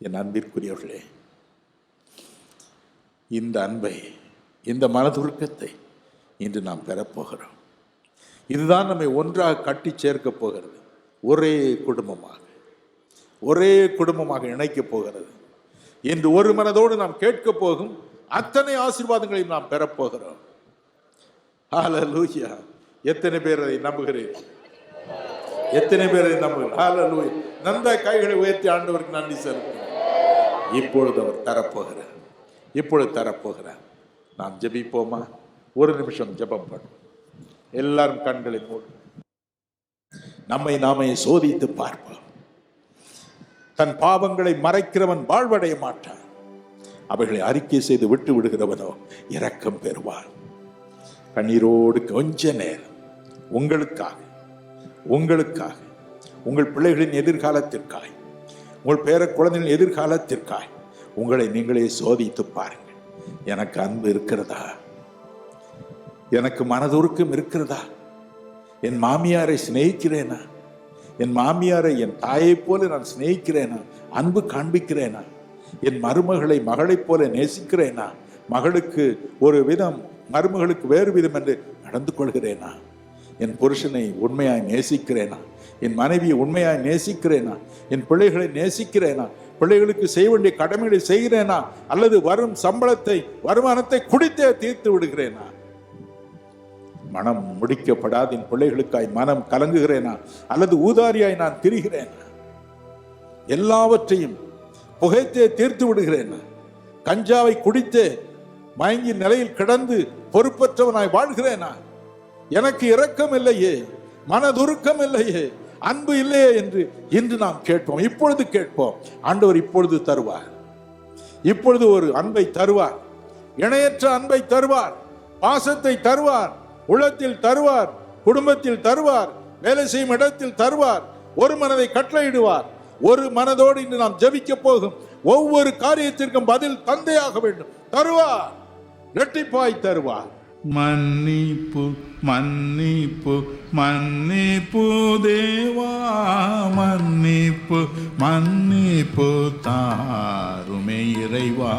என் அன்பிற்குரியவர்களே, இந்த அன்பை, இந்த மனதுருக்கத்தை இன்று நாம் பெறப்போகிறோம். இதுதான் நம்மை ஒன்றாக கட்டி சேர்க்க போகிறது. ஒரே குடும்பமாக இணைக்கப் போகிறது. இன்று ஒரு மனதோடு நாம் கேட்க போகும் அத்தனை ஆசீர்வாதங்களையும் நாம் பெறப்போகிறோம். ஹல்லேலூயா! எத்தனை பேர் அதை நம்புகிறீர்கள்? எத்தனை பேரை நம்புகிறீர்கள்? ஹல்லேலூயா! நன்றா கைகளை உயர்த்தி ஆண்டவருக்கு நன்றி செலுத்துங்கள். இப்பொழுது அவர் தரப்போகிறார். நாம் ஜெபிப்போமா? ஒரு நிமிஷம் ஜெபம் பண்ணுவோம். எல்லாரும் கண்களை மூடு. நம்மை நாமே சோதித்து பார்ப்போம். தன் பாவங்களை மறைக்கிறவன் வாழ்வடைய மாட்டான். அவைகளை அறிக்கை செய்து விட்டு விடுகிறவனோ இரக்கம் பெறுவான். கண்ணீரோடு கொஞ்ச நேரம் உங்களுக்காக, உங்கள் பிள்ளைகளின் எதிர்காலத்திற்காய், உங்கள் பேர குழந்தைகளின் எதிர்காலத்திற்காய் உங்களை நீங்களே சோதித்து பாருங்கள். எனக்கு அன்பு இருக்கிறதா? எனக்கு மனதுருக்கம் இருக்கிறதா? என் மாமியாரை சிநேகிக்கிறேனா? என் மாமியாரை என் தாயை போல நான் சிநேகிக்கிறேனா? அன்பு காண்பிக்கிறேனா? என் மருமகளை மகளைப் போல நேசிக்கிறேனா? மகளுக்கு ஒரு விதம், மருமகளுக்கு வேறு விதம் என்று நடந்து கொள்கிறேனா? என் புருஷனை உண்மையாய் நேசிக்கிறேனா? என் மனைவியை உண்மையாய் நேசிக்கிறேனா? என் பிள்ளைகளை நேசிக்கிறேனா? பிள்ளைகளுக்கு செய்ய வேண்டிய கடமைகளை செய்கிறேனா? அல்லது வரும் வருமானத்தை குடித்தே தீர்த்து விடுகிறேனா? மனம் முடிக்கப்படாத என் பிள்ளைகளுக்காய் மனம் கலங்குகிறேனா? அல்லது ஊதாரியாய் நான் திரிகிறேனா? எல்லாவற்றையும் புகைத்தே தீர்த்து விடுகிறேனா? கஞ்சாவை குடித்தே மயங்கி நிலையில் கிடந்து பொறுப்பற்றவனாய் வாழ்கிறேனா? எனக்கு இரக்கம் இல்லையே, மனதுருக்கம் இல்லையே, அன்பு இல்லையே என்று இன்று நாம் கேட்போம். இப்பொழுது கேட்போம். ஆண்டவர் இப்பொழுது தருவார். இப்பொழுது ஒரு அன்பை தருவார். இணையற்ற அன்பை தருவார். பாசத்தை தருவார். உள்ளத்தில் தருவார். குடும்பத்தில் தருவார். வேலை செய்யும் இடத்தில் தருவார். ஒரு மனதை கட்டளையிடுவார். ஒரு மனதோடு இன்று நாம் ஜெபிக்க போகும் ஒவ்வொரு காரியத்திற்கும் பதில் தந்தையாக வேண்டும். தருவார், இரட்டிப்பாய் தருவார். மன்னிப்பு மன்னிப்பு மன்னிப்பு தேவா, மன்னிப்பு மன்னிப்பு தாருமே இறைவா,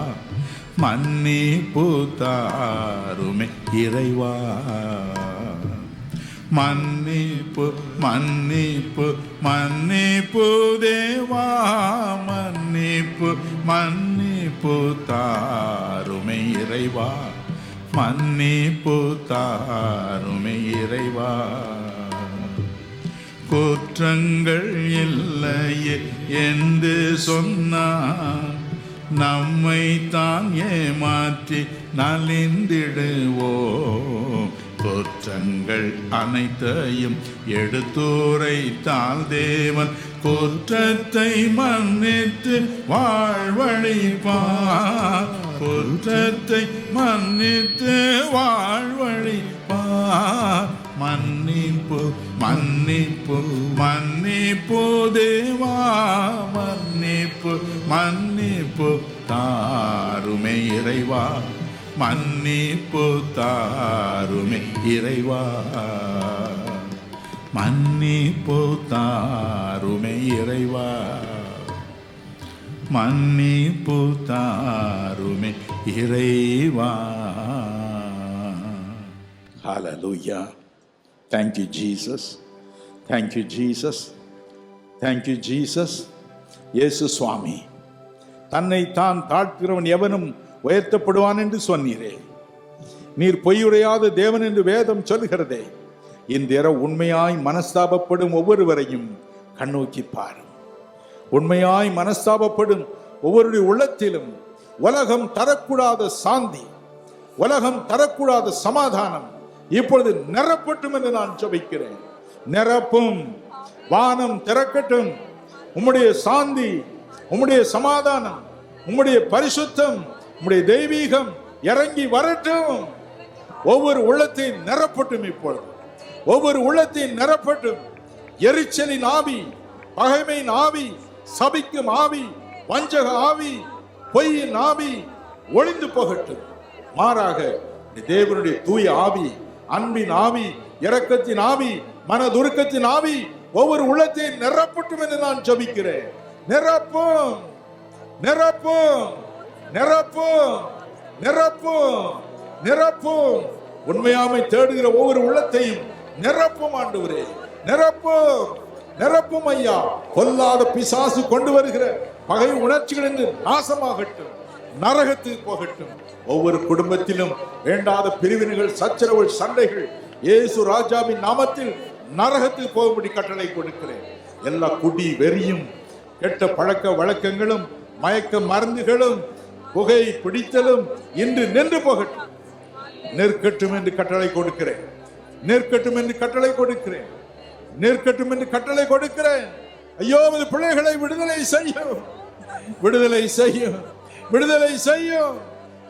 மன்னிப்பு தாருமே இறைவா. மன்னிப்பு மன்னிப்பு மன்னிப்பு தேவா, மன்னிப்பு மன்னிப்பு தாருமே இறைவா, மன்னிப்பு தாருமே இறைவா. குற்றங்கள் இல்லையே என்று சொன்னார், நம்மை தான் ஏமாற்றி நலிந்திடுவோம். குற்றங்கள் அனைத்தையும் எடுத்துரைத்தால் தேவன் குற்றத்தை மன்னித்து வாழ்வழிப்பார். குற்றத்தை மன்னித்து வாழ்வழிப்பார். மன்னிப்பு மன்னிப்பு மன்னிப்பு தேவா, மன்னிப்பு மன்னிப்பு தாருமே இறைவா, மன்னிப்பு தாருமே இறைவா, மன்னிப்பு தாருமே இறைவா, மன்னிப்பு தாருமே இறைவா. Hallelujah. Thank you, Jesus. Thank you, Jesus. Thank you, Jesus. இயேசு சுவாமி, தன்னை தான் தாழ்த்துகிறவன் எவனும் உயர்த்தப்படுவான் என்று சொன்னீரே. நீர் பொய்யுரையாத தேவன் என்று வேதம் சொல்கிறதே. இந்த உண்மையாய் மனஸ்தாபப்படும் ஒவ்வொருவரையும் கண்ணோக்கி பாரும். உண்மையாய் மனஸ்தாபப்படும் ஒவ்வொருடைய உள்ளத்திலும் உலகம் தரக்கூடாத சாந்தி, உலகம் தரக்கூடாத சமாதானம் இப்பொழுது நிரப்பட்டும் என்று நான் ஜெபிக்கிறேன். நிரப்பும். வானம் திறக்கட்டும். உம்முடைய சாந்தி, உம்முடைய சமாதானம், உம்முடைய பரிசுத்தம், உம்முடைய தெய்வீகம் இறங்கி வரட்டும். ஒவ்வொரு உள்ளத்தையும் நிரப்பட்டும். இப்பொழுது ஒவ்வொரு உள்ளத்தையும் நிரப்பட்டும். எரிச்சலின் ஆவி, பகைமையின் ஆவி, சபிக்கும் ஆவி, வஞ்சக ஆவி, பொய்யின் ஆவி ஒளிந்து போகட்டும். மாறாக தேவனுடைய தூய ஆவி, அன்பின் ஆவி, இரக்கத்தின் ஆவி, மனதுருக்கத்தின் ஆவி ஒவ்வொரு உள்ளத்தையும் நிரப்பட்டும் என்று நான் ஜெபிக்கிறேன். நிரப்பும், நிரப்பும், நிரப்பும், நிரப்பும், நிரப்பும். உண்மையாமை தேடுகிற ஒவ்வொரு உள்ளத்தையும் நிரப்பும் ஆண்டவரே, நிரப்பும், நிரப்பும் ஐயா. கொல்லாத பிசாசு கொண்டு வருகிற பகை உணர்ச்சிகள் என்று நாசமாகட்டும், நரகத்துக்கு போகட்டும். ஒவ்வொரு குடும்பத்திலும் வேண்டாத பிரிவினைகள், சச்சரவுகள், சண்டைகள் இயேசு ராஜாவின் நாமத்தில் நரகத்துக்கு போகும்படி கட்டளை கொடுக்கிறேன். எல்லா குடி வெறியும், கெட்ட பழக்க வழக்கங்களும், மயக்க மருந்துகளும், புகை பிடித்தலும் இன்று நின்று போகட்டும். நிற்கட்டும் என்று கட்டளை கொடுக்கிறேன். நிற்கட்டும் என்று கட்டளை கொடுக்கிறேன். நிற்கட்டும் என்று கட்டளை கொடுக்கிறேன். ஐயோ, இந்த பிள்ளைகளை விடுதலை செய்யும், விடுதலை செய்யும், விடுதலை செய்யும்.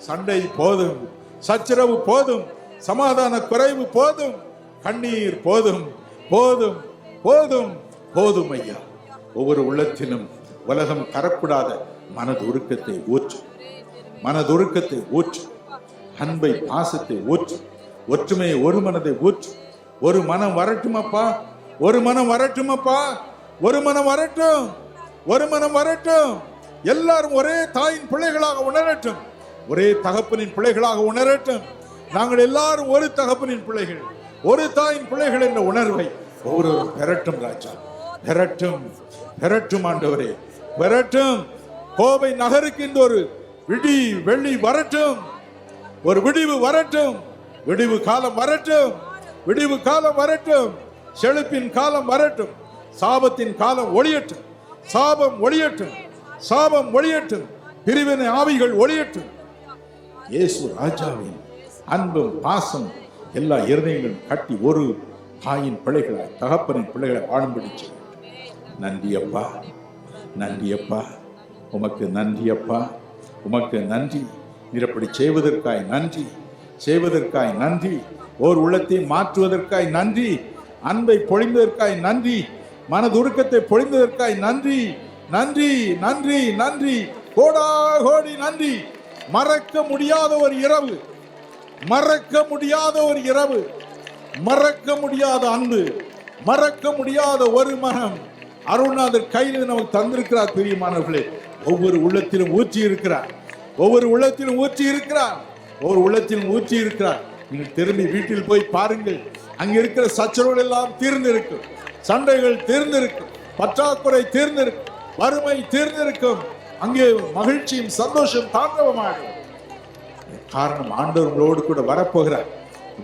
சண்டை போதும், சச்சரவு போதும், சமாதான குறைவு போதும், கண்ணீர் போதும், போதும், போதும், போதும் ஐயா. ஒவ்வொரு உள்ளத்திலும் உலகம் தரக்கூடாத மனது உருக்கத்தை ஊற்று, மனது உருக்கத்தை ஊற்று, அன்பை, பாசத்தை ஊற்று, ஒற்றுமையை, ஒரு மனதை ஊற்று. ஒரு மனம் வரட்டும் அப்பா, ஒரு மனம் வரட்டும் அப்பா, ஒரு மனம் வரட்டும், ஒரு மனம் வரட்டும். எல்லாரும் ஒரே தாயின் பிள்ளைகளாக உணரட்டும், ஒரே தகப்பனின் பிள்ளைகளாக உணரட்டும். நாங்கள் எல்லாரும் ஒரு தகப்பனின் பிள்ளைகள், ஒரு தாயின் பிள்ளைகள் என்ற உணர்வை ஒவ்வொருவரும் பெறட்டும் ராஜா, பெறட்டும், பெறட்டும் ஆண்டவரே, பெறட்டும். கோவை நகருக்கு இந்த ஒரு விடி வெள்ளி வரட்டும், ஒரு விடிவு வரட்டும், விடிவு காலம் வரட்டும், விடிவு காலம் வரட்டும், செழிப்பின் காலம் வரட்டும், சாபத்தின் காலம் ஒளியட்டும், சாபம் ஒளியட்டும், சாபம் ஒளியட்டும், பிரிவினை ஆவிகள் ஒளியட்டும். இயேசு ராஜாவின் அன்பும் பாசம் எல்லா இருதயங்களும் கட்டி ஒரு தாயின் பிள்ளைகளை, தகப்பனின் பிள்ளைகளை வாழும்படி செய்யும். நன்றி அப்பா, நன்றி அப்பா, உமக்கு நன்றி அப்பா, உமக்கு நன்றி. நீரப்படி செய்வதற்காய் நன்றி, செய்வதற்காய் நன்றி, ஓர் உள்ளத்தை மாற்றுவதற்காய் நன்றி, அன்பை பொழிந்ததற்காய் நன்றி, மனதுருக்கத்தை பொழிந்ததற்காய் நன்றி, நன்றி, நன்றி, நன்றி, கோடா கோடி நன்றி. மறக்க முடியாத ஒரு இரவு, மறக்க முடியாத ஒரு இரவு, மறக்க முடியாத அன்பு, மறக்க முடியாத ஒரு மனம் அருள்நாதர் கையில் நமக்கு தந்திருக்கிறார். பிரியமானவர்களே, ஒவ்வொரு உள்ளத்திலும் ஊற்றி இருக்கிறார், ஒவ்வொரு உள்ளத்திலும் ஊற்றி இருக்கிறார், ஒவ்வொரு உள்ளத்திலும் ஊற்றி இருக்கிறார். நீங்கள் திரும்பி வீட்டில் போய் பாருங்கள், அங்க இருக்கிற சச்சரவுகள் எல்லாம் தீர்ந்திருக்கும், சண்டைகள் தீர்ந்திருக்கும், பற்றாக்குறை தீர்ந்திருக்கும், வறுமை தீர்ந்திருக்கும். அங்கே மகிழ்ச்சியும் சந்தோஷம் தாண்டவமாகும். காரணம் ஆண்டவர்களோடு கூட வரப்போகிறார்,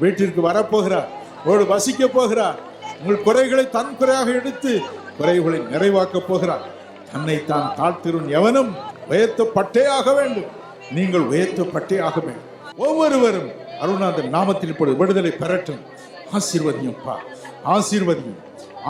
வீட்டிற்கு வரப்போகிறார், உங்களோடு வசிக்க போகிறார். உங்கள் குறைகளை தன் குறையாக எடுத்து குறைகளை நிறைவாக்கப் போகிறார். தன்னை தான் தாழ்த்திரும் எவனும் உயர்த்தப்பட்டே ஆக வேண்டும். நீங்கள் உயர்த்தப்பட்டே ஆக வேண்டும். ஒவ்வொருவரும் அருணாதன் நாமத்தில் இப்பொழுது விடுதலை பெறட்டும். ஆசீர்வதியும் பா, ஆசீர்வதியும்,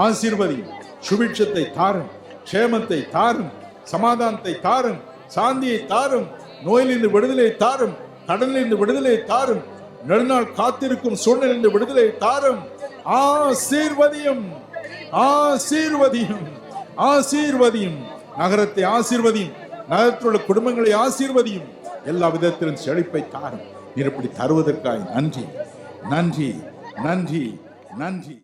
ஆசீர்வதியும். சுபிட்சத்தை தாரும், க்ஷேமத்தை தாரும், சமாதானத்தை தாரும், சாந்தியை தாரும், நோயிலிருந்து விடுதலை தாரும், கடனிலிருந்து விடுதலை தாரும், நெடுநாள் காத்திருக்கும் சூழ்நிலையிலிருந்து விடுதலை தாரும். ஆசீர்வதியும், ஆசீர்வதியும், ஆசீர்வதியும். நகரத்தை ஆசீர்வதியும், நகரத்தில் உள்ள குடும்பங்களை ஆசீர்வதியும். எல்லா விதத்திலும் செழிப்பை தாரும். நீர் இப்படி தருவதற்காக நன்றி, நன்றி, நன்றி, நன்றி.